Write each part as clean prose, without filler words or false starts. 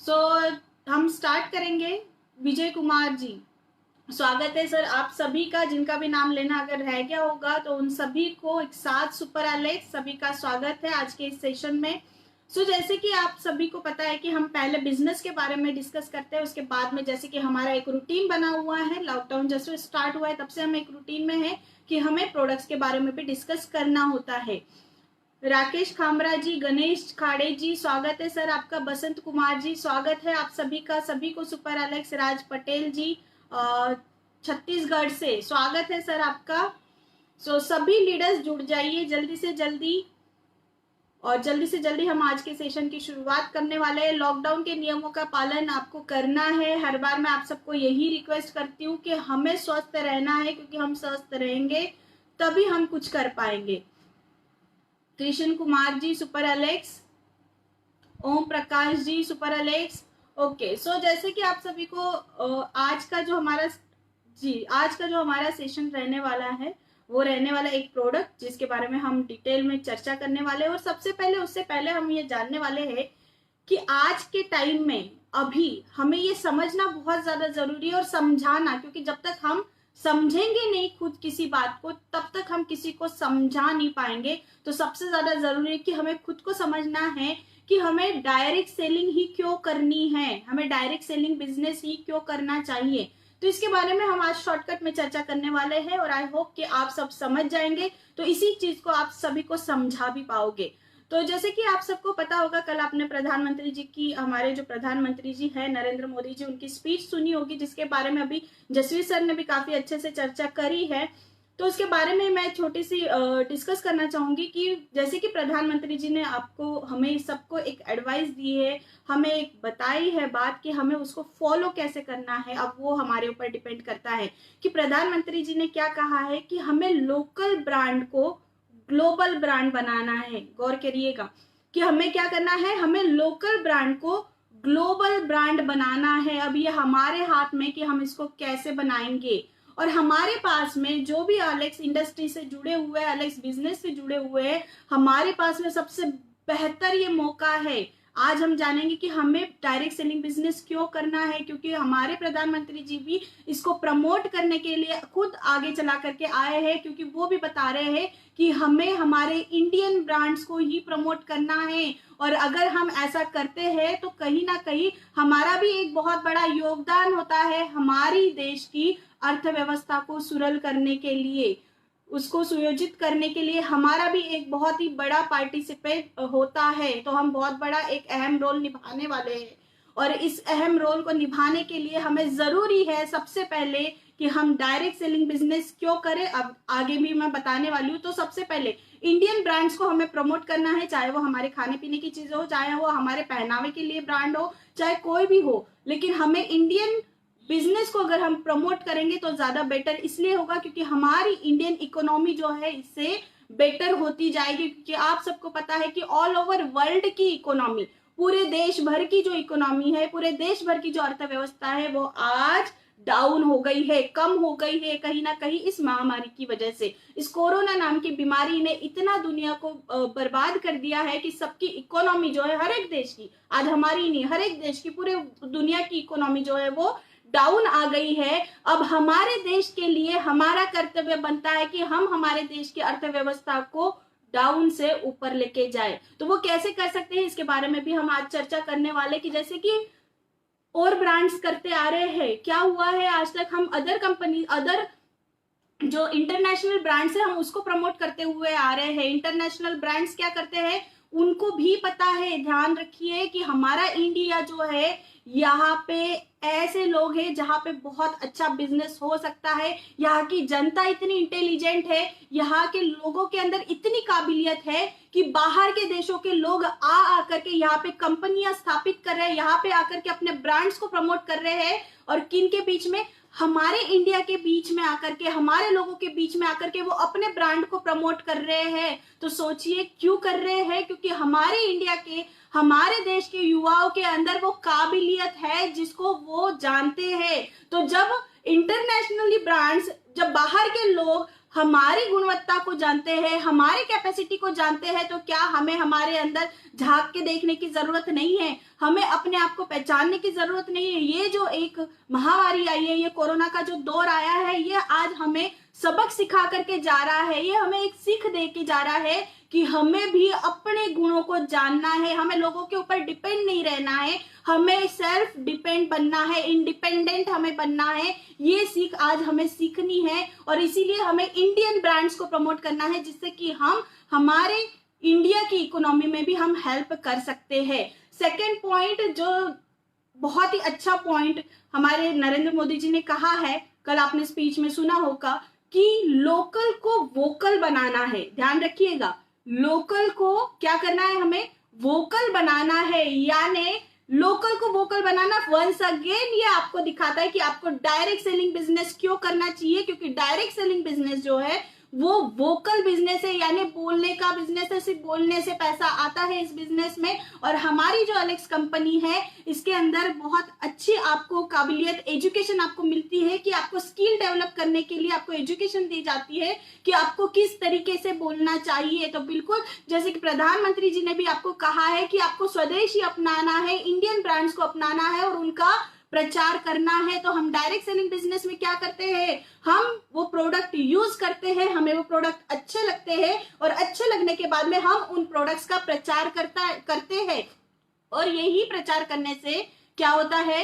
सो हम स्टार्ट करेंगे। विजय कुमार जी, स्वागत है सर आप सभी का। जिनका भी नाम लेना अगर रह गया होगा तो उन सभी को एक साथ सुपर एलेक्स सभी का स्वागत है आज के इस सेशन में। जैसे कि आप सभी को पता है कि हम पहले बिजनेस के बारे में डिस्कस करते हैं, उसके बाद में जैसे कि हमारा एक रूटीन बना हुआ है, लॉकडाउन जैसे स्टार्ट हुआ है तब से हम एक रूटीन में है कि हमें प्रोडक्ट्स के बारे में भी डिस्कस करना होता है। राकेश खामरा जी, गणेश खाड़े जी, स्वागत है सर आपका। बसंत कुमार जी, स्वागत है आप सभी का। सभी को सुपर एलेक्स। राज पटेल जी छत्तीसगढ़ से, स्वागत है सर आपका। सभी लीडर्स जुड़ जाइए जल्दी से जल्दी, और जल्दी से जल्दी हम आज के सेशन की शुरुआत करने वाले हैं। लॉकडाउन के नियमों का पालन आपको करना है। हर बार मैं आप सबको यही रिक्वेस्ट करती हूँ कि हमें स्वस्थ रहना है, क्योंकि हम स्वस्थ रहेंगे तभी हम कुछ कर पाएंगे। Krishna Kumar ji super Alex, Om Prakash ji super Alex. Okay, जैसे कि आप सभी को आज का जो हमारा सेशन रहने वाला है वो रहने वाला एक प्रोडक्ट जिसके बारे में हम डिटेल में चर्चा करने वाले हैं। और उससे पहले हम ये जानने वाले हैं कि आज के टाइम में अभी हमें ये समझना बहुत ज्यादा जरूरी है और समझाना, क्योंकि जब तक हम समझेंगे नहीं खुद किसी बात को तब तक हम किसी को समझा नहीं पाएंगे। तो सबसे ज्यादा जरूरी है कि हमें खुद को समझना है कि हमें डायरेक्ट सेलिंग ही क्यों करनी है, हमें डायरेक्ट सेलिंग बिजनेस ही क्यों करना चाहिए। तो इसके बारे में हम आज शॉर्टकट में चर्चा करने वाले हैं और आई होप कि आप सब समझ जाएंगे, तो इसी चीज को आप सभी को समझा भी पाओगे। तो जैसे कि आप सबको पता होगा, कल आपने प्रधानमंत्री जी की, हमारे जो प्रधानमंत्री जी हैं नरेंद्र मोदी जी, उनकी स्पीच सुनी होगी जिसके बारे में अभी जसवीर सर ने भी काफी अच्छे से चर्चा करी है। तो उसके बारे में मैं छोटी सी डिस्कस करना चाहूंगी कि जैसे कि प्रधानमंत्री जी ने आपको हमें सबको एक एडवाइस दी है, हमें एक बताई है बात कि हमें उसको फॉलो कैसे करना है। अब वो हमारे ऊपर डिपेंड करता है कि प्रधानमंत्री जी ने क्या कहा है कि हमें लोकल ब्रांड को ग्लोबल ब्रांड बनाना है। गौर करिएगा कि हमें क्या करना है, हमें लोकल ब्रांड को ग्लोबल ब्रांड बनाना है। अब ये हमारे हाथ में कि हम इसको कैसे बनाएंगे। और हमारे पास में जो भी एलेक्स इंडस्ट्री से जुड़े हुए हैं, एलेक्स बिजनेस से जुड़े हुए हैं, हमारे पास में सबसे बेहतर ये मौका है। आज हम जानेंगे कि हमें डायरेक्ट सेलिंग बिजनेस क्यों करना है, क्योंकि हमारे प्रधानमंत्री जी भी इसको प्रमोट करने के लिए खुद आगे चला करके आए हैं, क्योंकि वो भी बता रहे हैं कि हमें हमारे इंडियन ब्रांड्स को ही प्रमोट करना है। और अगर हम ऐसा करते हैं तो कहीं ना कहीं हमारा भी एक बहुत बड़ा योगदान होता है हमारी देश की अर्थव्यवस्था को सुरल करने के लिए, उसको सुयोजित करने के लिए हमारा भी एक बहुत ही बड़ा पार्टिसिपेट होता है। तो हम बहुत बड़ा एक अहम रोल निभाने वाले हैं और इस अहम रोल को निभाने के लिए हमें जरूरी है सबसे पहले कि हम डायरेक्ट सेलिंग बिजनेस क्यों करें। अब आगे भी मैं बताने वाली हूँ। तो सबसे पहले इंडियन ब्रांड्स को हमें प्रमोट करना है, चाहे वो हमारे खाने पीने की चीजें हो, चाहे वो हमारे पहनावे के लिए ब्रांड हो, चाहे कोई भी हो, लेकिन हमें इंडियन बिजनेस को अगर हम प्रमोट करेंगे तो ज्यादा बेटर इसलिए होगा क्योंकि हमारी इंडियन इकोनॉमी जो है इससे बेटर होती जाएगी। क्योंकि आप सबको पता है कि ऑल ओवर वर्ल्ड की इकोनॉमी, पूरे देश भर की जो इकोनॉमी है, पूरे देश भर की जो अर्थव्यवस्था है वो आज डाउन हो गई है, कम हो गई है, कहीं ना कहीं इस महामारी की वजह से। इस कोरोना नाम की बीमारी ने इतना दुनिया को बर्बाद कर दिया है कि सबकी इकोनॉमी जो है, हर एक देश की, आज हमारी नहीं हर एक देश की, पूरे दुनिया की इकोनॉमी जो है वो डाउन आ गई है। अब हमारे देश के लिए हमारा कर्तव्य बनता है कि हम हमारे देश की अर्थव्यवस्था को डाउन से ऊपर लेके जाए। तो वो कैसे कर सकते हैं इसके बारे में भी हम आज चर्चा करने वाले कि जैसे कि और ब्रांड्स करते आ रहे हैं, क्या हुआ है आज तक हम अदर जो इंटरनेशनल ब्रांड्स है हम उसको प्रमोट करते हुए आ रहे हैं। इंटरनेशनल ब्रांड्स क्या करते हैं, उनको भी पता है, ध्यान रखिए कि हमारा इंडिया जो है यहाँ पे ऐसे लोग हैं जहाँ पे बहुत अच्छा बिजनेस हो सकता है। यहाँ की जनता इतनी इंटेलिजेंट है, यहाँ के लोगों के अंदर इतनी काबिलियत है कि बाहर के देशों के लोग आकर के यहाँ पे कंपनियां स्थापित कर रहे हैं, यहाँ पे आकर के अपने ब्रांड्स को प्रमोट कर रहे हैं। और किन के बीच में, हमारे इंडिया के बीच में आकर के, हमारे लोगों के बीच में आकर के वो अपने ब्रांड को प्रमोट कर रहे हैं। तो सोचिए क्यों कर रहे हैं, क्योंकि हमारे इंडिया के, हमारे देश के युवाओं के अंदर वो काबिलियत है जिसको वो जानते हैं। तो जब इंटरनेशनली ब्रांड्स, जब बाहर के लोग हमारी गुणवत्ता को जानते हैं, हमारी कैपेसिटी को जानते हैं, तो क्या हमें हमारे अंदर झांक के देखने की जरूरत नहीं है? हमें अपने आप को पहचानने की जरूरत नहीं है? ये जो एक महामारी आई है, ये कोरोना का जो दौर आया है, ये आज हमें सबक सिखा करके जा रहा है। ये हमें एक सीख दे के जा रहा है कि हमें भी अपने गुणों को जानना है, हमें लोगों के ऊपर डिपेंड नहीं रहना है, हमें सेल्फ डिपेंड बनना है, इंडिपेंडेंट हमें बनना है। ये सीख आज हमें सीखनी है और इसीलिए हमें इंडियन ब्रांड्स को प्रमोट करना है, जिससे कि हम हमारे इंडिया की इकोनॉमी में भी हम हेल्प कर सकते हैं। सेकेंड पॉइंट, जो बहुत ही अच्छा पॉइंट हमारे नरेंद्र मोदी जी ने कहा है, कल आपने स्पीच में सुना होगा कि लोकल को वोकल बनाना है। ध्यान रखिएगा, लोकल को क्या करना है, हमें वोकल बनाना है। यानी लोकल को वोकल बनाना वंस अगेन ये आपको दिखाता है कि आपको डायरेक्ट सेलिंग बिजनेस क्यों करना चाहिए, क्योंकि डायरेक्ट सेलिंग बिजनेस जो है वो वोकल बिजनेस है, यानी बोलने का बिजनेस है। सिर्फ बोलने से पैसा आता है इस बिजनेस में। और हमारी जो एलेक्स कंपनी है, इसके अंदर बहुत अच्छी आपको काबिलियत, एजुकेशन आपको मिलती है कि आपको स्किल डेवलप करने के लिए आपको एजुकेशन दी जाती है कि आपको किस तरीके से बोलना चाहिए। तो बिल्कुल जैसे कि प्रधानमंत्री जी ने भी आपको कहा है कि आपको स्वदेशी अपनाना है, इंडियन ब्रांड्स को अपनाना है और उनका प्रचार करना है। तो हम डायरेक्ट सेलिंग बिजनेस में क्या करते हैं, हम वो प्रोडक्ट यूज करते हैं, हमें वो प्रोडक्ट अच्छे लगते हैं और अच्छे लगने के बाद में हम उन प्रोडक्ट्स का प्रचार करते हैं। और यही प्रचार करने से क्या होता है,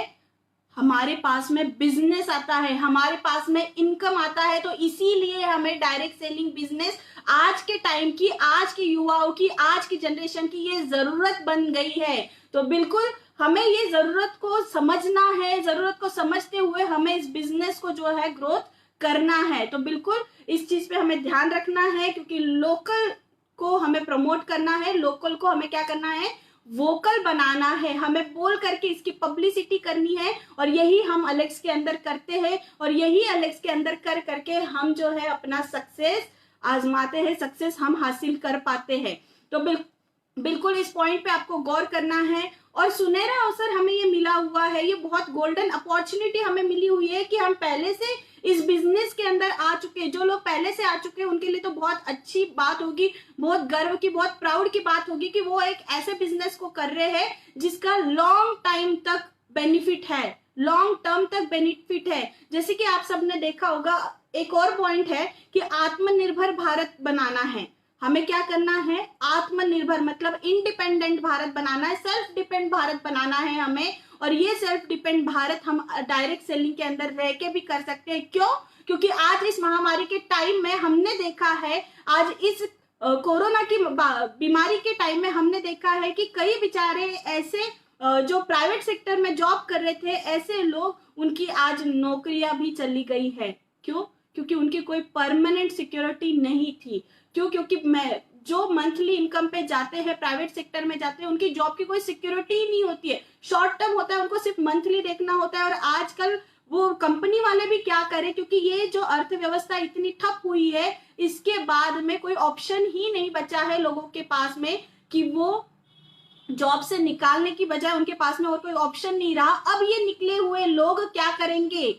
हमारे पास में बिजनेस आता है, हमारे पास में इनकम आता है। तो इसीलिए हमें डायरेक्ट सेलिंग बिजनेस आज के टाइम की, आज की युवाओं की, आज की जनरेशन की ये जरूरत बन गई है। तो बिल्कुल हमें ये जरूरत को समझना है, जरूरत को समझते हुए हमें इस बिजनेस को जो है ग्रोथ करना है। तो बिल्कुल इस चीज पे हमें ध्यान रखना है, क्योंकि लोकल को हमें प्रमोट करना है, लोकल को हमें क्या करना है, वोकल बनाना है, हमें बोल करके इसकी पब्लिसिटी करनी है। और यही हम एलेक्स के अंदर करते हैं और यही एलेक्स के अंदर कर करके हम जो है अपना सक्सेस आजमाते हैं, सक्सेस हम हासिल कर पाते हैं। तो बिल्कुल इस पॉइंट पे आपको गौर करना है। और सुनहरा अवसर हमें ये मिला हुआ है, ये बहुत गोल्डन अपॉर्चुनिटी हमें मिली हुई है कि हम पहले से इस बिजनेस के अंदर आ चुके। जो लोग पहले से आ चुके हैं उनके लिए तो बहुत अच्छी बात होगी, बहुत गर्व की, बहुत प्राउड की बात होगी कि वो एक ऐसे बिजनेस को कर रहे हैं जिसका लॉन्ग टाइम तक बेनिफिट है, लॉन्ग टर्म तक बेनिफिट है। जैसे कि आप सबने देखा होगा, एक और पॉइंट है कि आत्मनिर्भर भारत बनाना है। हमें क्या करना है, आत्मनिर्भर मतलब इंडिपेंडेंट भारत बनाना है, सेल्फ डिपेंड भारत बनाना है हमें। और ये सेल्फ डिपेंड भारत हम डायरेक्ट सेलिंग के अंदर रह के भी कर सकते हैं। क्यों? क्योंकि आज इस महामारी के टाइम में हमने देखा है, आज इस कोरोना की बीमारी के टाइम में हमने देखा है कि कई बेचारे ऐसे जो प्राइवेट सेक्टर में जॉब कर रहे थे, ऐसे लोग, उनकी आज नौकरियां भी चली गई है। क्यों? क्योंकि उनकी कोई परमानेंट सिक्योरिटी नहीं थी। क्यों? क्योंकि मैं जो मंथली इनकम पे जाते हैं, प्राइवेट सेक्टर में जाते हैं, उनकी जॉब की कोई सिक्योरिटी ही नहीं होती है, शॉर्ट टर्म होता है, उनको सिर्फ मंथली देखना होता है। और आजकल वो कंपनी वाले भी क्या करें, क्योंकि ये जो अर्थव्यवस्था इतनी ठप हुई है, इसके बाद में कोई ऑप्शन ही नहीं बचा है लोगों के पास में कि वो जॉब से निकालने की बजाय उनके पास में और कोई ऑप्शन नहीं रहा। अब ये निकले हुए लोग क्या करेंगे,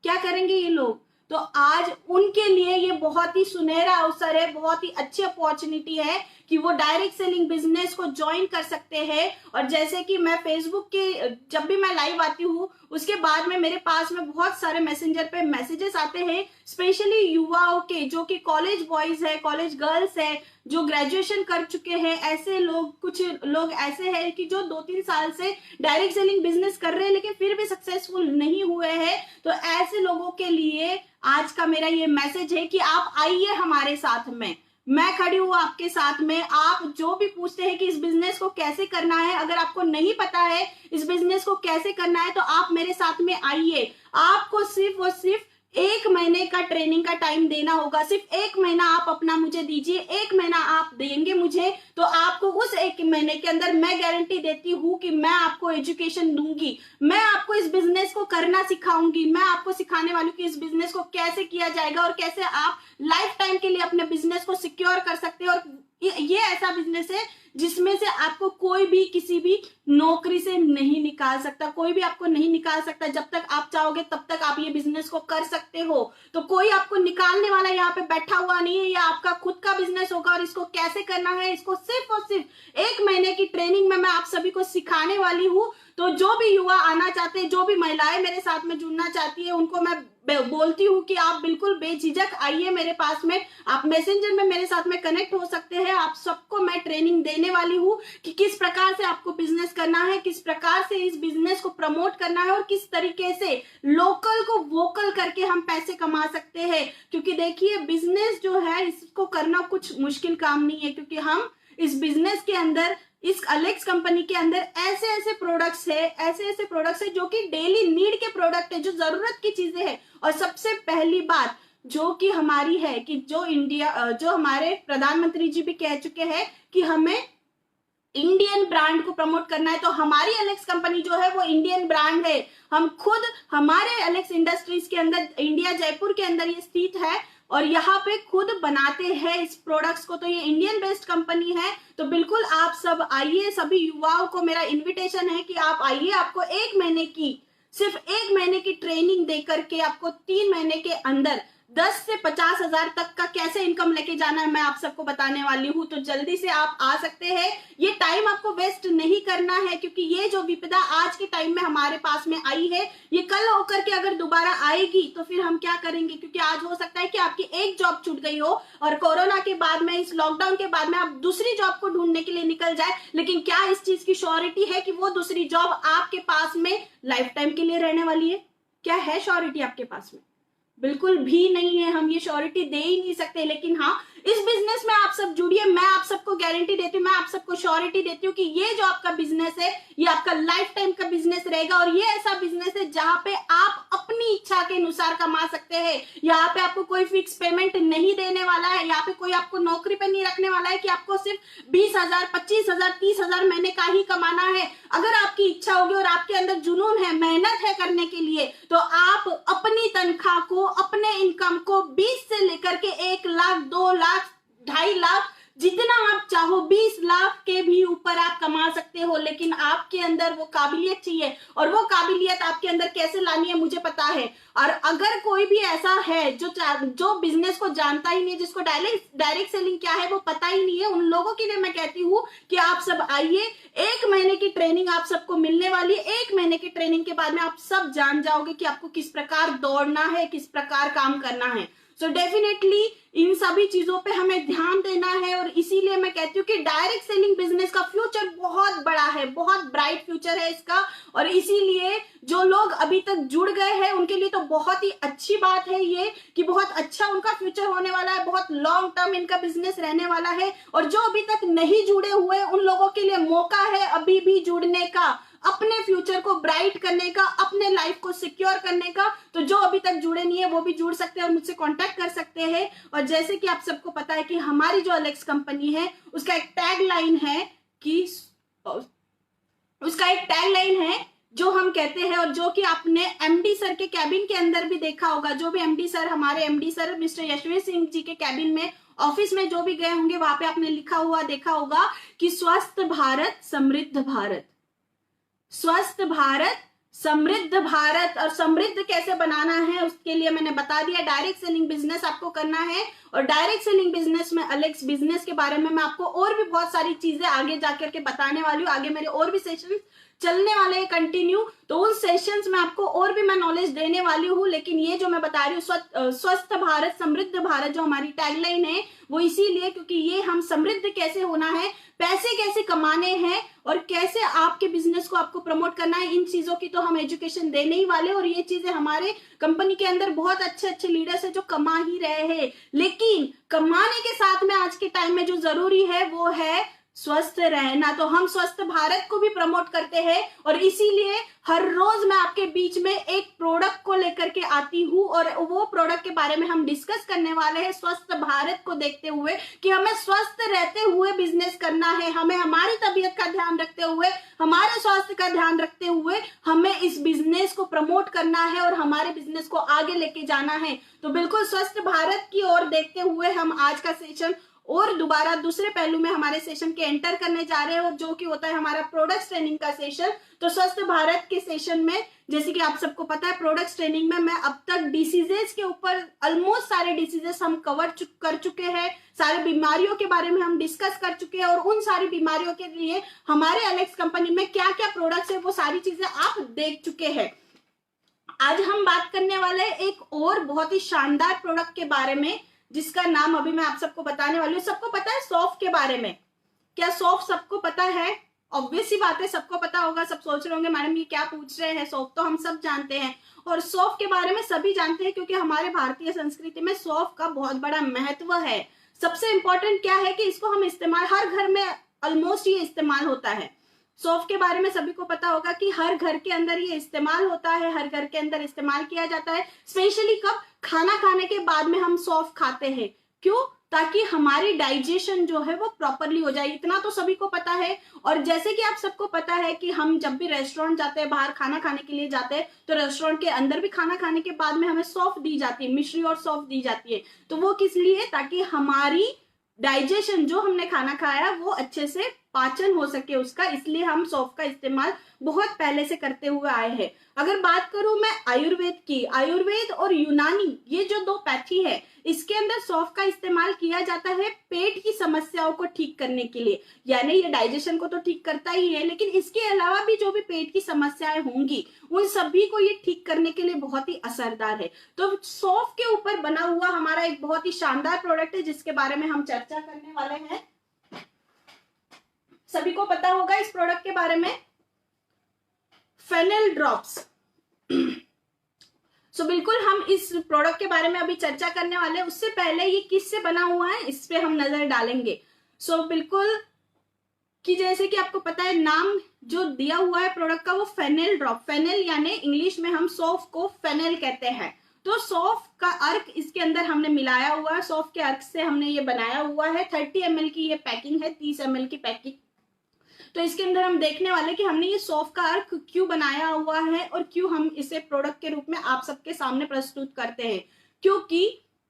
क्या करेंगे ये लोग? तो आज उनके लिए ये बहुत ही सुनहरा अवसर है, बहुत ही अच्छी अपॉर्चुनिटी है कि वो डायरेक्ट सेलिंग बिजनेस को ज्वाइन कर सकते हैं। और जैसे कि मैं फेसबुक के जब भी मैं लाइव आती हूँ, उसके बाद में मेरे पास में बहुत सारे मैसेंजर पे मैसेजेस आते हैं, स्पेशली युवाओं के, जो कि कॉलेज बॉयज है, कॉलेज गर्ल्स है, जो ग्रेजुएशन कर चुके हैं। ऐसे लोग, कुछ लोग ऐसे हैं कि जो 2-3 साल से डायरेक्ट सेलिंग बिजनेस कर रहे हैं लेकिन फिर भी सक्सेसफुल नहीं हुए हैं। तो ऐसे लोगों के लिए आज का मेरा ये मैसेज है कि आप आइए हमारे साथ में, मैं खड़ी हूँ आपके साथ में। आप जो भी पूछते हैं कि इस बिजनेस को कैसे करना है, अगर आपको नहीं पता है इस बिजनेस को कैसे करना है, तो आप मेरे साथ में आइए। आपको सिर्फ और सिर्फ 1 महीने का ट्रेनिंग का टाइम देना होगा। सिर्फ 1 महीना आप अपना मुझे दीजिए, 1 महीना आप देंगे मुझे, तो आपको उस 1 महीने के अंदर मैं गारंटी देती हूँ कि मैं आपको एजुकेशन दूंगी, मैं आपको इस बिजनेस को करना सिखाऊंगी, मैं आपको सिखाने वाली हूँ कि इस बिजनेस को कैसे किया जाएगा और कैसे आप लाइफ टाइम के लिए अपने बिजनेस को सिक्योर कर सकते हैं और ये ऐसा बिजनेस है जिसमें से आपको कोई भी किसी भी नौकरी से नहीं निकाल सकता, कोई भी आपको नहीं निकाल सकता। जब तक आप चाहोगे तब तक आप ये बिजनेस को कर सकते हो। तो कोई आपको निकालने वाला यहाँ पे बैठा हुआ नहीं है। ये आपका खुद का बिजनेस होगा और इसको कैसे करना है, इसको सिर्फ और सिर्फ 1 महीने की ट्रेनिंग में मैं आप सभी को सिखाने वाली हूँ। तो जो भी युवा आना चाहते हैं, जो भी महिलाएं मेरे साथ में जुड़ना चाहती है, उनको मैं बोलती हूँ कि आप बिल्कुल बेझिझक आइए मेरे पास में। आप मैसेंजर में मेरे साथ में कनेक्ट हो सकते हैं। आप सबको मैं ट्रेनिंग देने वाली हूँ कि किस प्रकार से आपको बिजनेस करना है, किस प्रकार से इस बिजनेस को प्रमोट करना है और किस तरीके से लोकल को वोकल करके हम पैसे कमा सकते हैं। क्योंकि देखिए, बिजनेस जो है इसको करना कुछ मुश्किल काम नहीं है, क्योंकि हम इस बिजनेस के अंदर, इस अलेक्स कंपनी के अंदर ऐसे ऐसे प्रोडक्ट्स है जो कि डेली नीड के प्रोडक्ट है, जो जरूरत की चीजें हैं। और सबसे पहली बात जो कि हमारी है कि जो हमारे प्रधानमंत्री जी भी कह चुके हैं कि हमें इंडियन ब्रांड को प्रमोट करना है। तो हमारी अलेक्स कंपनी जो है वो इंडियन ब्रांड है। हम खुद हमारे अलेक्स इंडस्ट्रीज के अंदर, इंडिया जयपुर के अंदर ये स्थित है और यहाँ पे खुद बनाते हैं इस प्रोडक्ट्स को। तो ये इंडियन बेस्ड कंपनी है। तो बिल्कुल आप सब आइए, सभी युवाओं को मेरा इन्विटेशन है कि आप आइए। आपको 1 महीने की, सिर्फ 1 महीने की ट्रेनिंग देकर के आपको 3 महीने के अंदर 10 से 50 हजार तक का कैसे इनकम लेके जाना है मैं आप सबको बताने वाली हूँ। तो जल्दी से आप आ सकते हैं। ये टाइम आपको वेस्ट नहीं करना है, क्योंकि ये जो विपदा आज के टाइम में हमारे पास में आई है, ये कल होकर के अगर दोबारा आएगी तो फिर हम क्या करेंगे। क्योंकि आज हो सकता है कि आपकी एक जॉब छूट गई हो और कोरोना के बाद में, इस लॉकडाउन के बाद में आप दूसरी जॉब को ढूंढने के लिए निकल जाए, लेकिन क्या इस चीज की श्योरिटी है कि वो दूसरी जॉब आपके पास में लाइफ टाइम के लिए रहने वाली है? क्या है श्योरिटी आपके पास में? बिल्कुल भी नहीं है। हम ये श्योरिटी दे ही नहीं सकते। लेकिन हाँ, इस बिजनेस में आप सब जुड़िए। मैं आप सबको गारंटी देती हूँ, मैं आप सबको श्योरिटी देती हूँ कि ये जो आपका बिजनेस है ये आपका लाइफ टाइम का बिजनेस रहेगा। और ये ऐसा बिजनेस है जहां पे आप अपनी इच्छा के अनुसार कमा सकते हैं। यहाँ पे आपको कोई फिक्स पेमेंट नहीं देने वाला है। यहाँ पे कोई आपको नौकरी पे नहीं रखने वाला है कि आपको सिर्फ 20,000, 25,000, 30,000 महीने का ही कमाना है। अगर आपकी इच्छा होगी और आपके अंदर जुनून है, मेहनत है करने के लिए, तो आप अपनी तनख्वाह को, अपने इनकम को 20 से लेकर के 1 लाख, 2 लाख, 2.5 लाख, जितना आप चाहो 20 लाख के भी ऊपर आप कमा सकते हो। लेकिन आपके अंदर वो काबिलियत चाहिए, और वो काबिलियत आपके अंदर कैसे लानी है मुझे पता है। और अगर कोई भी ऐसा है जो बिजनेस को जानता ही नहीं, जिसको डायरेक्ट सेलिंग क्या है वो पता ही नहीं है, उन लोगों के लिए मैं कहती हूँ कि आप सब आइए। 1 महीने की ट्रेनिंग आप सबको मिलने वाली है। 1 महीने की ट्रेनिंग के बाद में आप सब जान जाओगे कि आपको किस प्रकार दौड़ना है, किस प्रकार काम करना है। सो डेफिनेटली इन सभी चीजों पे हमें ध्यान देना है। और इसीलिए मैं कहती हूँ कि डायरेक्ट सेलिंग बिजनेस का फ्यूचर बहुत बड़ा है, बहुत ब्राइट फ्यूचर है इसका। और इसीलिए जो लोग अभी तक जुड़ गए हैं उनके लिए तो बहुत ही अच्छी बात है ये, कि बहुत अच्छा उनका फ्यूचर होने वाला है, बहुत लॉन्ग टर्म इनका बिजनेस रहने वाला है। और जो अभी तक नहीं जुड़े हुए उन लोगों के लिए मौका है अभी भी जुड़ने का, अपने फ्यूचर को ब्राइट करने का, अपने लाइफ को सिक्योर करने का। तो जो अभी तक जुड़े नहीं है वो भी जुड़ सकते हैं और मुझसे कांटेक्ट कर सकते हैं। और जैसे कि आप सबको पता है कि हमारी जो अलेक्स कंपनी है उसका एक टैगलाइन है कि जो हम कहते हैं, और जो कि आपने एमडी सर के कैबिन के अंदर भी देखा होगा। जो भी एमडी सर, हमारे MD sir mister Yashveer Singh ji के कैबिन में, ऑफिस में जो भी गए होंगे वहां पे आपने लिखा हुआ देखा होगा कि स्वस्थ भारत समृद्ध भारत, स्वस्थ भारत समृद्ध भारत। और समृद्ध कैसे बनाना है उसके लिए मैंने बता दिया। डायरेक्ट सेलिंग बिजनेस आपको करना है, और डायरेक्ट सेलिंग बिजनेस में, अलेक्स बिजनेस के बारे में मैं आपको और भी बहुत सारी चीजें आगे जाकर के बताने वाली हूँ। आगे मेरे और भी सेशन चलने वाले हैं कंटिन्यू, तो उन सेशंस में आपको और भी मैं नॉलेज देने वाली हूँ। लेकिन ये जो मैं बता रही हूँ स्वस्थ भारत समृद्ध भारत, जो हमारी टैगलाइन है, वो इसीलिए क्योंकि ये हम समृद्ध कैसे होना है, पैसे कैसे कमाने हैं और कैसे आपके बिजनेस को आपको प्रमोट करना है, इन चीजों की तो हम एजुकेशन देने ही वाले। और ये चीजें हमारे कंपनी के अंदर बहुत अच्छे अच्छे लीडर्स है जो कमा ही रहे हैं। लेकिन कमाने के साथ में आज के टाइम में जो जरूरी है वो है स्वस्थ रहना। तो हम स्वस्थ भारत को भी प्रमोट करते हैं, और इसीलिए हर रोज मैं आपके बीच में एक प्रोडक्ट को लेकर के आती हूँ, और वो प्रोडक्ट के बारे में हम डिस्कस करने वाले हैं स्वस्थ भारत को देखते हुए, कि हमें स्वस्थ रहते हुए बिजनेस करना है। हमें हमारी तबीयत का ध्यान रखते हुए, हमारे स्वास्थ्य का ध्यान रखते हुए हमें इस बिजनेस को प्रमोट करना है और हमारे बिजनेस को आगे लेके जाना है। तो बिल्कुल स्वस्थ भारत की ओर देखते हुए हम आज का सेशन और दोबारा दूसरे पहलू में हमारे सेशन के एंटर करने जा रहे हैं, और जो कि होता है हमारा प्रोडक्ट्स ट्रेनिंग का सेशन। तो स्वस्थ भारत के सेशन में, जैसे कि आप सबको पता है, प्रोडक्ट्स ट्रेनिंग में मैं अब तक डिसीजेस के ऊपर ऑलमोस्ट सारे डिसीजेस हम कर चुके हैं, सारे बीमारियों के बारे में हम डिस्कस कर चुके हैं, और उन सारी बीमारियों के लिए हमारे एलेक्स कंपनी में क्या क्या प्रोडक्ट्स है वो सारी चीजें आप देख चुके हैं। आज हम बात करने वाले हैं एक और बहुत ही शानदार प्रोडक्ट के बारे में, जिसका नाम अभी मैं आप सबको बताने वाली हूँ। सबको पता है सौंफ के बारे में? क्या सौंफ सबको पता है? ऑब्वियस ही बात है, सबको पता होगा। सब सोच रहे होंगे मैडम ये क्या पूछ रहे हैं, सौंफ तो हम सब जानते हैं। और सौंफ के बारे में सभी जानते हैं, क्योंकि हमारे भारतीय संस्कृति में सौंफ का बहुत बड़ा महत्व है। सबसे इंपॉर्टेंट क्या है कि इसको हम इस्तेमाल, हर घर में ऑलमोस्ट ये इस्तेमाल होता है। सौंफ के बारे में सभी को पता होगा कि हर घर के अंदर ये इस्तेमाल होता है, हर घर के अंदर इस्तेमाल किया जाता है। स्पेशली कब? खाना खाने के बाद में हम सौंफ खाते हैं। क्यों? ताकि हमारी डाइजेशन जो है वो प्रॉपरली हो जाए, इतना तो सभी को पता है। और जैसे कि आप सबको पता है कि हम जब भी रेस्टोरेंट जाते हैं, बाहर खाना खाने के लिए जाते हैं, तो रेस्टोरेंट के अंदर भी खाना खाने के बाद में हमें सौंफ दी जाती है, मिश्री और सौंफ दी जाती है। तो वो किस लिए? ताकि हमारी डाइजेशन, जो हमने खाना खाया वो अच्छे से पाचन हो सके उसका, इसलिए हम सौंफ का इस्तेमाल बहुत पहले से करते हुए आए हैं। अगर बात करूं मैं आयुर्वेद की, आयुर्वेद और यूनानी, ये जो दो पैथी है, इसके अंदर सौंफ का इस्तेमाल किया जाता है पेट की समस्याओं को ठीक करने के लिए। यानी ये डाइजेशन को तो ठीक करता ही है, लेकिन इसके अलावा भी जो भी पेट की समस्याएं होंगी उन सभी को ये ठीक करने के लिए बहुत ही असरदार है। तो सौंफ के ऊपर बना हुआ हमारा एक बहुत ही शानदार प्रोडक्ट है, जिसके बारे में हम चर्चा करने वाले हैं। सभी को पता होगा इस प्रोडक्ट के बारे में, फेनेल ड्रॉप्स। सो बिल्कुल हम इस प्रोडक्ट के बारे में अभी चर्चा करने वाले हैं। उससे पहले ये किससे बना हुआ है इस पे हम नजर डालेंगे। सो बिल्कुल कि जैसे कि आपको पता है, नाम जो दिया हुआ है प्रोडक्ट का वो फेनेल ड्रॉप, फेनेल यानी इंग्लिश में हम सौंफ को फेनेल कहते हैं। तो सौंफ का अर्क इसके अंदर हमने मिलाया हुआ है, सौंफ के अर्क से हमने ये बनाया हुआ है। 30 ml की ये पैकिंग है, 30 ml की पैकिंग। तो इसके अंदर हम देखने वाले कि हमने ये सौंफ का अर्क क्यों बनाया हुआ है और क्यों हम इसे प्रोडक्ट के रूप में आप सबके सामने प्रस्तुत करते हैं। क्योंकि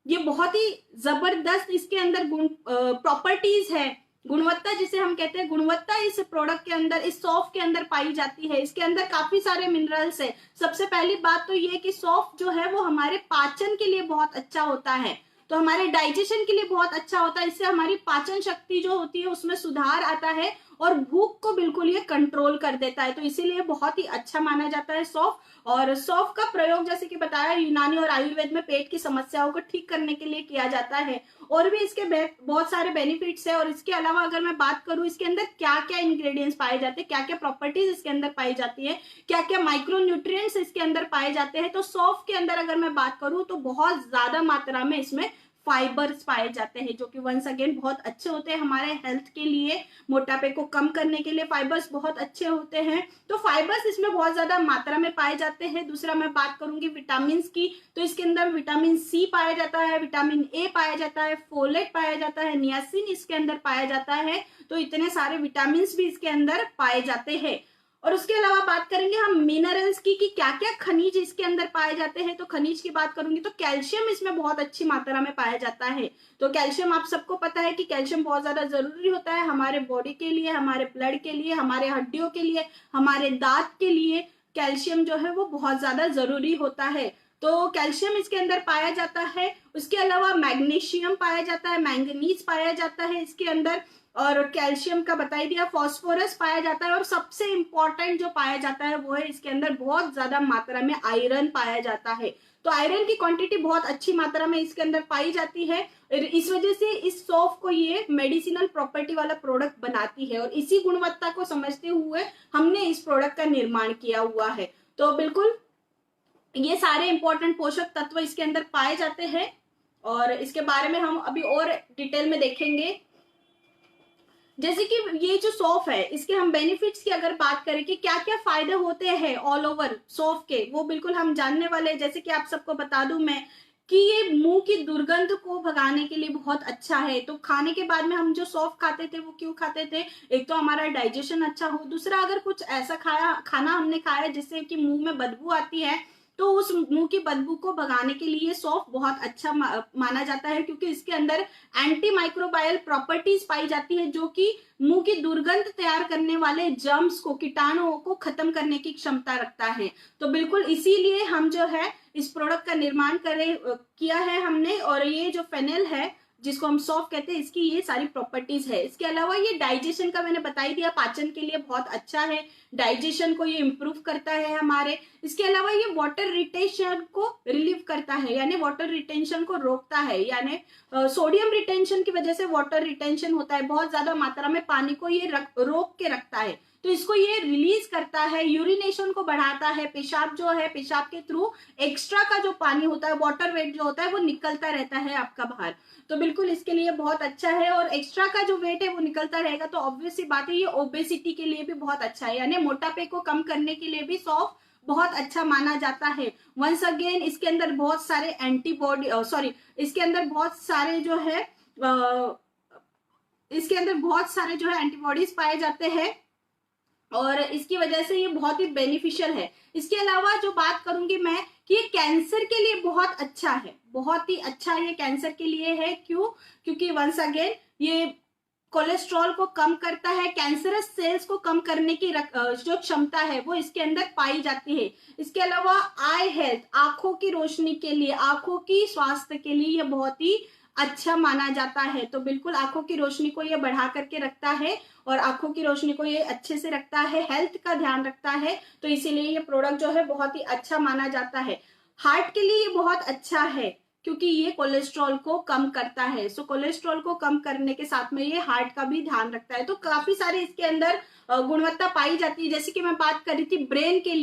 ये बहुत ही जबरदस्त इसके अंदर प्रॉपर्टीज है, गुणवत्ता जिसे हम कहते हैं, गुणवत्ता इस प्रोडक्ट के अंदर, इस सौंफ के अंदर पाई जाती है। इसके अंदर काफी सारे मिनरल्स है। सबसे पहली बात तो ये कि सौंफ जो है वो हमारे पाचन के लिए बहुत अच्छा होता है, तो हमारे डाइजेशन के लिए बहुत अच्छा होता है। इससे हमारी पाचन शक्ति जो होती है उसमें सुधार आता है और भूख को बिल्कुल ये कंट्रोल कर देता है। तो इसीलिए बहुत ही अच्छा माना जाता है सौंफ। और सौंफ का प्रयोग जैसे कि बताया यूनानी और आयुर्वेद में पेट की समस्याओं को ठीक करने के लिए किया जाता है। और भी इसके बहुत सारे बेनिफिट्स है। और इसके अलावा अगर मैं बात करूं इसके अंदर क्या क्या इंग्रेडिएंट्स पाए जाते हैं, क्या क्या प्रॉपर्टीज इसके अंदर पाई जाती है, क्या क्या माइक्रो न्यूट्रिएंट्स इसके अंदर पाए जाते हैं, तो सौंफ के अंदर अगर मैं बात करूं तो बहुत ज्यादा मात्रा में इसमें फाइबर्स पाए जाते हैं, जो कि वंस अगेन बहुत अच्छे होते हैं हमारे हेल्थ के लिए। मोटापे को कम करने के लिए फाइबर्स बहुत अच्छे होते हैं। तो फाइबर्स इसमें बहुत ज्यादा मात्रा में पाए जाते हैं। दूसरा मैं बात करूंगी विटामिन की, तो इसके अंदर विटामिन सी पाया जाता है, विटामिन ए पाया जाता है, फोलेट पाया जाता है, नियासिन इसके अंदर पाया जाता है। तो इतने सारे विटामिन भी इसके अंदर पाए जाते हैं। और उसके अलावा बात करेंगे हम मिनरल्स की कि क्या क्या खनिज इसके अंदर पाए जाते हैं। तो खनिज की बात करूंगी तो कैल्शियम इसमें बहुत अच्छी मात्रा में पाया जाता है। तो कैल्शियम आप सबको पता है कि कैल्शियम बहुत ज्यादा जरूरी होता है हमारे बॉडी के लिए, हमारे ब्लड के लिए, हमारे हड्डियों के लिए, हमारे दांत के लिए। कैल्शियम जो है वो बहुत ज्यादा जरूरी होता है। तो कैल्शियम इसके अंदर पाया जाता है। उसके अलावा मैग्नीशियम पाया जाता है, मैंगनीज पाया जाता है इसके अंदर, और कैल्शियम का बता ही दिया, फास्फोरस पाया जाता है। और सबसे इंपॉर्टेंट जो पाया जाता है वो है इसके अंदर बहुत ज्यादा मात्रा में आयरन पाया जाता है। तो आयरन की क्वांटिटी बहुत अच्छी मात्रा में इसके अंदर पाई जाती है। इस वजह से इस सौंफ को ये मेडिसिनल प्रॉपर्टी वाला प्रोडक्ट बनाती है, और इसी गुणवत्ता को समझते हुए हमने इस प्रोडक्ट का निर्माण किया हुआ है। तो बिल्कुल ये सारे इंपॉर्टेंट पोषक तत्व इसके अंदर पाए जाते हैं, और इसके बारे में हम अभी और डिटेल में देखेंगे। जैसे कि ये जो सौंफ है इसके हम बेनिफिट्स की अगर बात करें कि क्या क्या फायदे होते हैं ऑल ओवर सौंफ के, वो बिल्कुल हम जानने वाले हैं। जैसे कि आप सबको बता दूं मैं कि ये मुंह की दुर्गंध को भगाने के लिए बहुत अच्छा है। तो खाने के बाद में हम जो सौंफ खाते थे वो क्यों खाते थे? एक तो हमारा डाइजेशन अच्छा हो, दूसरा अगर कुछ ऐसा खाना हमने खाया जिससे कि मुंह में बदबू आती है तो उस मुंह की बदबू को भगाने के लिए सौंफ बहुत अच्छा माना जाता है, क्योंकि इसके अंदर एंटी माइक्रोबायल प्रॉपर्टीज पाई जाती है जो कि मुंह की दुर्गंध तैयार करने वाले जर्म्स को, कीटाणुओं को खत्म करने की क्षमता रखता है। तो बिल्कुल इसीलिए हम जो है इस प्रोडक्ट का निर्माण किया है हमने। और ये जो फेनेल है जिसको हम सौंफ कहते हैं, इसकी ये सारी प्रॉपर्टीज है। इसके अलावा ये डाइजेशन का मैंने बता ही दिया, पाचन के लिए बहुत अच्छा है, डाइजेशन को ये इम्प्रूव करता है हमारे। इसके अलावा ये वाटर रिटेंशन को रिलीव करता है, यानी वाटर रिटेंशन को रोकता है, यानी सोडियम रिटेंशन की वजह से वाटर रिटेंशन होता है, बहुत ज्यादा मात्रा में पानी को ये रोक के रखता है, तो इसको ये रिलीज करता है। यूरिनेशन को बढ़ाता है, पेशाब जो है, पेशाब के थ्रू एक्स्ट्रा का जो पानी होता है, वाटर वेट जो होता है वो निकलता रहता है आपका बाहर, तो बिल्कुल इसके लिए बहुत अच्छा है। और एक्स्ट्रा का जो वेट है वो निकलता रहेगा, तो ऑब्वियस सी बात है ये ओबेसिटी के लिए भी बहुत अच्छा है, यानी मोटापे को कम करने के लिए भी सौंफ बहुत अच्छा माना जाता है। वंस अगेन इसके अंदर बहुत सारे इसके अंदर बहुत सारे जो है इसके अंदर बहुत सारे जो है एंटीबॉडीज पाए जाते हैं, और इसकी वजह से ये बहुत ही बेनिफिशियल है। इसके अलावा जो बात करूंगी मैं कि ये कैंसर के लिए बहुत अच्छा है, बहुत ही अच्छा ये कैंसर के लिए है। क्यों? क्योंकि वंस अगेन ये कोलेस्ट्रॉल को कम करता है, कैंसरस सेल्स को कम करने की जो क्षमता है वो इसके अंदर पाई जाती है। इसके अलावा आई हेल्थ, आंखों की रोशनी के लिए, आंखों की स्वास्थ्य के लिए ये बहुत ही अच्छा माना जाता है। तो बिल्कुल आंखों की रोशनी को ये बढ़ा करके रखता है, और आंखों की रोशनी को ये अच्छे से रखता है, हेल्थ का ध्यान रखता है, तो इसीलिए ये प्रोडक्ट जो है बहुत ही अच्छा माना जाता है। हार्ट के लिए ये बहुत अच्छा है, क्योंकि ये कोलेस्ट्रॉल को कम करता है। सो कोलेस्ट्रॉल को कम करने के साथ में ये हार्ट का भी ध्यान रखता है। तो काफी सारे इसके अंदर गुणवत्ता पाई जाती है। जैसे कि मैं बात कर रही थी ब्रेन के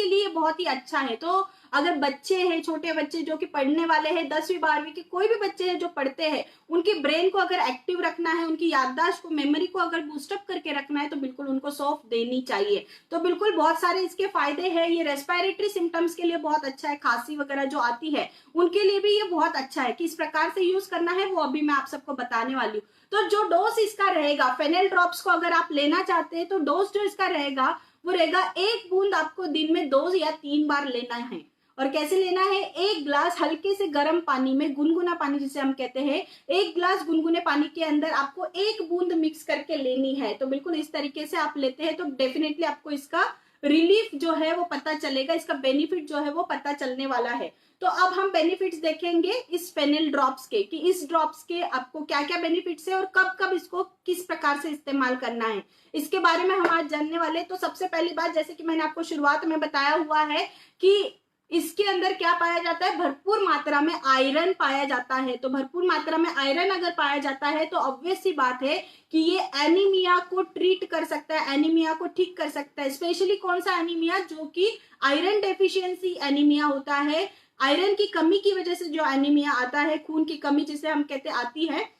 लिए बहुत ही अच्छा है। तो अगर बच्चे हैं, छोटे बच्चे जो कि पढ़ने वाले हैं, 10वीं 12वीं के कोई भी बच्चे हैं जो पढ़ते हैं, उनकी ब्रेन को अगर एक्टिव रखना है, उनकी याददाश्त को, मेमोरी को अगर बूस्टअप करके रखना है, तो बिल्कुल उनको सौंफ देनी चाहिए। तो बिल्कुल बहुत सारे इसके फायदे हैं। ये रेस्पिरेटरी सिम्टम्स के लिए बहुत अच्छा है, खांसी वगैरह जो आती है उनके लिए भी ये बहुत अच्छा है। किस प्रकार से यूज करना है वो अभी मैं आप सबको बताने वाली हूँ। तो जो डोज इसका रहेगा, फेनेल ड्रॉप्स को अगर आप लेना चाहते हैं तो डोज जो इसका रहेगा वो रहेगा 1 बूंद आपको दिन में 2 या 3 बार लेना है। और कैसे लेना है? 1 ग्लास हल्के से गर्म पानी में, गुनगुना पानी जिसे हम कहते हैं, 1 ग्लास गुनगुने पानी के अंदर आपको 1 बूंद मिक्स करके लेनी है। तो बिल्कुल इस तरीके से आप लेते हैं तो डेफिनेटली आपको इसका रिलीफ जो है वो पता चलेगा, इसका बेनिफिट जो है वो पता चलने वाला है। तो अब हम बेनिफिट्स देखेंगे इस फेनेल ड्रॉप्स के, कि इस ड्रॉप्स के आपको क्या क्या बेनिफिट्स है और कब कब इसको किस प्रकार से इस्तेमाल करना है, इसके बारे में हम आज जानने वाले। तो सबसे पहली बात, जैसे कि मैंने आपको शुरुआत में बताया हुआ है कि इसके अंदर क्या पाया जाता है, भरपूर मात्रा में आयरन पाया जाता है। तो भरपूर मात्रा में आयरन अगर पाया जाता है तो ऑब्वियस सी बात है कि ये एनीमिया को ट्रीट कर सकता है, एनीमिया को ठीक कर सकता है। स्पेशली कौन सा एनीमिया? जो कि आयरन डेफिशिएंसी एनीमिया होता है, आयरन की कमी की वजह से जो एनीमिया आता है, खून की कमी जिसे हम कहते आती है,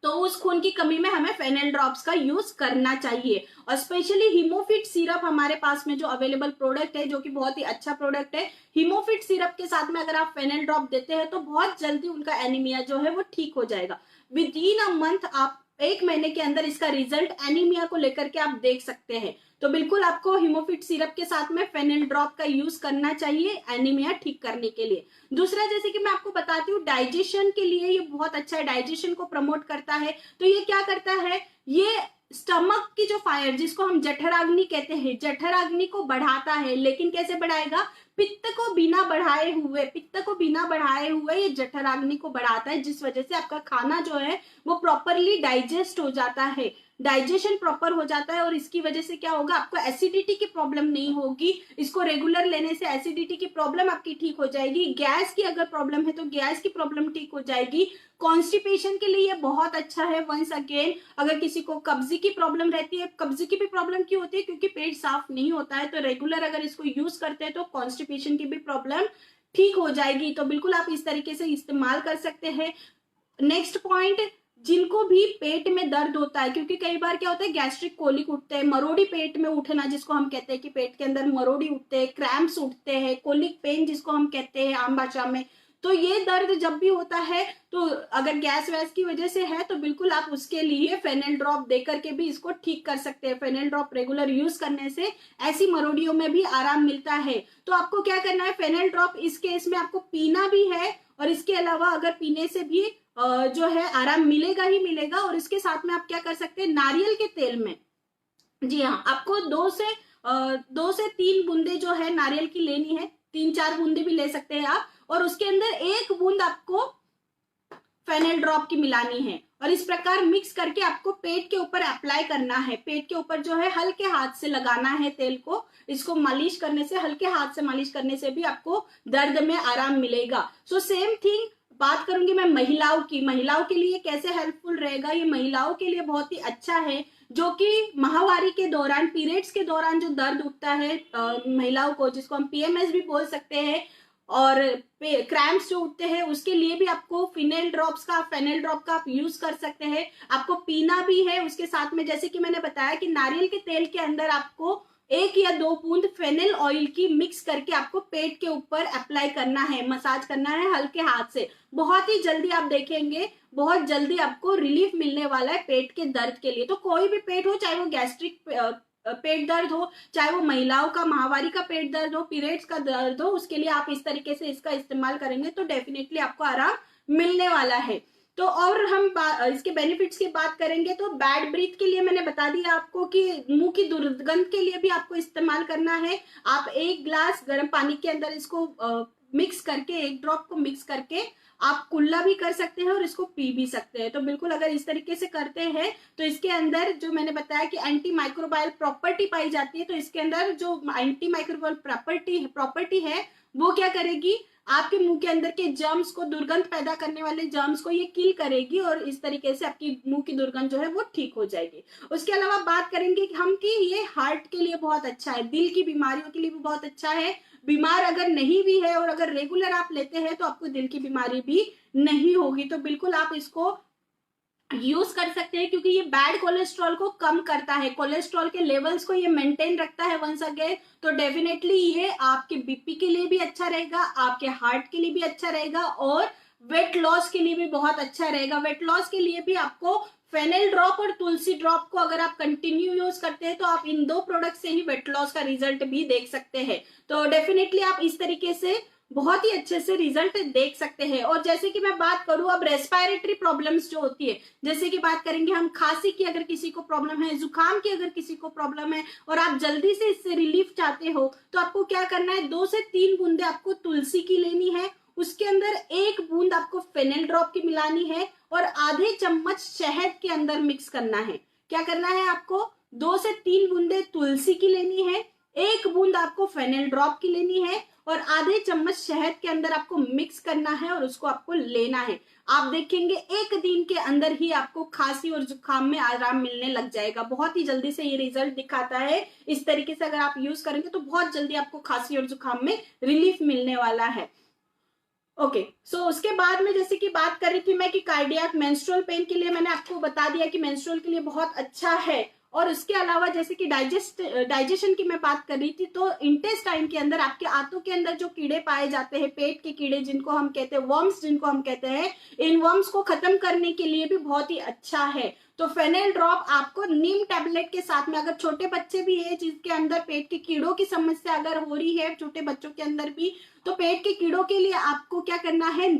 तो उस खून की कमी में हमें फेनेल ड्रॉप्स का यूज करना चाहिए। और स्पेशली हीमोफिट सिरप हमारे पास में जो अवेलेबल प्रोडक्ट है, जो कि बहुत ही अच्छा प्रोडक्ट है, हीमोफिट सिरप के साथ में अगर आप फेनेल ड्रॉप देते हैं तो बहुत जल्दी उनका एनीमिया जो है वो ठीक हो जाएगा। विद इन अ मंथ, आप 1 महीने के अंदर इसका रिजल्ट एनीमिया को लेकर के आप देख सकते हैं। तो बिल्कुल आपको हीमोफिट सिरप के साथ में फेनेल ड्रॉप का यूज करना चाहिए एनीमिया ठीक करने के लिए। दूसरा, जैसे कि मैं आपको बताती हूँ, डाइजेशन के लिए ये बहुत अच्छा है, डाइजेशन को प्रमोट करता है। तो ये क्या करता है, ये स्टमक की जो फायर, जिसको हम जठराग्नि कहते हैं, जठराग्नि को बढ़ाता है। लेकिन कैसे बढ़ाएगा? पित्त को बिना बढ़ाए हुए ये जठराग्नि को बढ़ाता है, जिस वजह से आपका खाना जो है वो प्रॉपरली डाइजेस्ट हो जाता है, डाइजेशन प्रॉपर हो जाता है। और इसकी वजह से क्या होगा, आपको एसिडिटी की प्रॉब्लम नहीं होगी। इसको रेगुलर लेने से एसिडिटी की प्रॉब्लम आपकी ठीक हो जाएगी। गैस की अगर प्रॉब्लम है तो गैस की प्रॉब्लम ठीक हो जाएगी। कॉन्स्टिपेशन के लिए ये बहुत अच्छा है। वंस अगेन, अगर किसी को कब्जी की प्रॉब्लम रहती है, कब्जी की भी प्रॉब्लम क्यों होती है? क्योंकि पेट साफ नहीं होता है। तो रेगुलर अगर इसको यूज करते हैं तो कॉन्स्टिपेशन की भी प्रॉब्लम ठीक हो जाएगी। तो बिल्कुल आप इस तरीके से इस्तेमाल कर सकते हैं। नेक्स्ट पॉइंट, जिनको भी पेट में दर्द होता है, क्योंकि कई बार क्या होता है, गैस्ट्रिक कोलिक उठते हैं, मरोड़ी पेट में उठना जिसको हम कहते हैं कि पेट के अंदर मरोड़ी उठते हैं, क्रैम्प्स उठते हैं, कोलिक पेन जिसको हम कहते हैं आम भाषा में, तो ये दर्द जब भी होता है, तो अगर गैस वैस की वजह से है तो बिल्कुल आप उसके लिए फेनेल ड्रॉप दे करके भी इसको ठीक कर सकते हैं। फेनेल ड्रॉप रेगुलर यूज करने से ऐसी मरोड़ियों में भी आराम मिलता है। तो आपको क्या करना है, फेनेल ड्रॉप इस केस में आपको पीना भी है, और इसके अलावा अगर पीने से भी जो है आराम मिलेगा ही मिलेगा। और इसके साथ में आप क्या कर सकते हैं, नारियल के तेल में, जी हाँ, आपको 2 से 3 बूंदे जो है नारियल की लेनी है, 3-4 बूंदे भी ले सकते हैं आप, और उसके अंदर 1 बूंद आपको फेनेल ड्रॉप की मिलानी है, और इस प्रकार मिक्स करके आपको पेट के ऊपर अप्लाई करना है। पेट के ऊपर जो है हल्के हाथ से लगाना है तेल को। इसको मालिश करने से, हल्के हाथ से मालिश करने से भी आपको दर्द में आराम मिलेगा। सो सेम थिंग बात करूंगी मैं महिलाओं की। महिलाओं के लिए कैसे हेल्पफुल रहेगा, ये महिलाओं के लिए बहुत ही अच्छा है, जो कि माहवारी के दौरान, पीरियड्स के दौरान जो दर्द उठता है महिलाओं को, जिसको हम पीएमएस भी बोल सकते हैं, और क्रैम्प्स जो उठते हैं, उसके लिए भी आपको फेनेल ड्रॉप का आप यूज कर सकते हैं। आपको पीना भी है। उसके साथ में जैसे कि मैंने बताया कि नारियल के तेल के अंदर आपको 1 या 2 बूंद फेनेल ऑयल की मिक्स करके आपको पेट के ऊपर अप्लाई करना है, मसाज करना है हल्के हाथ से। बहुत ही जल्दी आप देखेंगे, बहुत जल्दी आपको रिलीफ मिलने वाला है पेट के दर्द के लिए। तो कोई भी पेट हो, चाहे वो गैस्ट्रिक पेट दर्द हो, चाहे वो महिलाओं का माहवारी का पेट दर्द हो, पीरियड्स का दर्द हो, उसके लिए आप इस तरीके से इसका इस्तेमाल करेंगे तो डेफिनेटली आपको आराम मिलने वाला है। तो और हम इसके बेनिफिट्स की बात करेंगे तो बैड ब्रीथ के लिए मैंने बता दिया आपको कि मुंह की दुर्गंध के लिए भी आपको इस्तेमाल करना है। आप 1 ग्लास गर्म पानी के अंदर इसको मिक्स करके, 1 ड्रॉप को मिक्स करके आप कुल्ला भी कर सकते हैं और इसको पी भी सकते हैं। तो बिल्कुल अगर इस तरीके से करते हैं तो इसके अंदर जो मैंने बताया कि एंटी माइक्रोबायल प्रॉपर्टी पाई जाती है, तो इसके अंदर जो एंटी माइक्रोबायल प्रॉपर्टी है वो क्या करेगी, आपके मुंह के अंदर के जर्म्स को, दुर्गंध पैदा करने वाले जर्म्स को ये किल करेगी, और इस तरीके से आपकी मुंह की दुर्गंध जो है वो ठीक हो जाएगी। उसके अलावा बात करेंगे कि हम कि ये हार्ट के लिए बहुत अच्छा है, दिल की बीमारियों के लिए भी बहुत अच्छा है। बीमार अगर नहीं भी है और अगर रेगुलर आप लेते हैं तो आपको दिल की बीमारी भी नहीं होगी। तो बिल्कुल आप इसको यूज कर सकते हैं, क्योंकि ये बैड कोलेस्ट्रॉल को कम करता है, कोलेस्ट्रॉल के लेवल्स को ये मेंटेन रखता है वंस अगेन। तो डेफिनेटली ये आपके बीपी के लिए भी अच्छा रहेगा, आपके हार्ट के लिए भी अच्छा रहेगा, और वेट लॉस के लिए भी बहुत अच्छा रहेगा। वेट लॉस के लिए भी आपको फेनेल ड्रॉप और तुलसी ड्रॉप को अगर आप कंटिन्यू यूज करते हैं तो आप इन 2 प्रोडक्ट से ही वेट लॉस का रिजल्ट भी देख सकते हैं। तो डेफिनेटली आप इस तरीके से बहुत ही अच्छे से रिजल्ट देख सकते हैं। और जैसे कि मैं बात करूं अब रेस्पिरेटरी प्रॉब्लम्स जो होती है, जैसे कि बात करेंगे हम खांसी की, अगर किसी को प्रॉब्लम है, जुकाम की अगर किसी को प्रॉब्लम है और आप जल्दी से इससे रिलीफ चाहते हो, तो आपको क्या करना है, 2 से 3 बूंदे आपको तुलसी की लेनी है, उसके अंदर 1 बूंद आपको फेनेल ड्रॉप की मिलानी है, और आधे चम्मच शहद के अंदर मिक्स करना है। क्या करना है, आपको 2 से 3 बूंदे तुलसी की लेनी है, 1 बूंद आपको फेनेल ड्रॉप की लेनी है, और आधे चम्मच शहद के अंदर आपको मिक्स करना है और उसको आपको लेना है। आप देखेंगे 1 दिन के अंदर ही आपको खांसी और जुकाम में आराम मिलने लग जाएगा। बहुत ही जल्दी से ये रिजल्ट दिखाता है। इस तरीके से अगर आप यूज करेंगे तो बहुत जल्दी आपको खांसी और जुकाम में रिलीफ मिलने वाला है। ओके, सो उसके बाद में जैसे कि बात कर रही थी मैं कि कार्डियक मेंस्ट्रुअल पेन के लिए मैंने आपको बता दिया कि मेंस्ट्रुअल के लिए बहुत अच्छा है। और उसके अलावा जैसे कि डाइजेशन की मैं बात कर रही थी, तो इंटेस्टाइन के अंदर, आपके आंतों के अंदर जो कीड़े पाए जाते हैं, पेट के कीड़े जिनको हम कहते हैं वर्म्स, जिनको हम कहते हैं, इन वर्म्स को खत्म करने के लिए भी बहुत ही अच्छा है। तो फेनेल ड्रॉप आपको नीम टैबलेट के साथ में, अगर छोटे बच्चे भी है जिसके अंदर पेट के कीड़ों की समस्या अगर हो रही है, छोटे बच्चों के अंदर भी, तो पेट के कीड़ों के लिए आपको क्या करना है,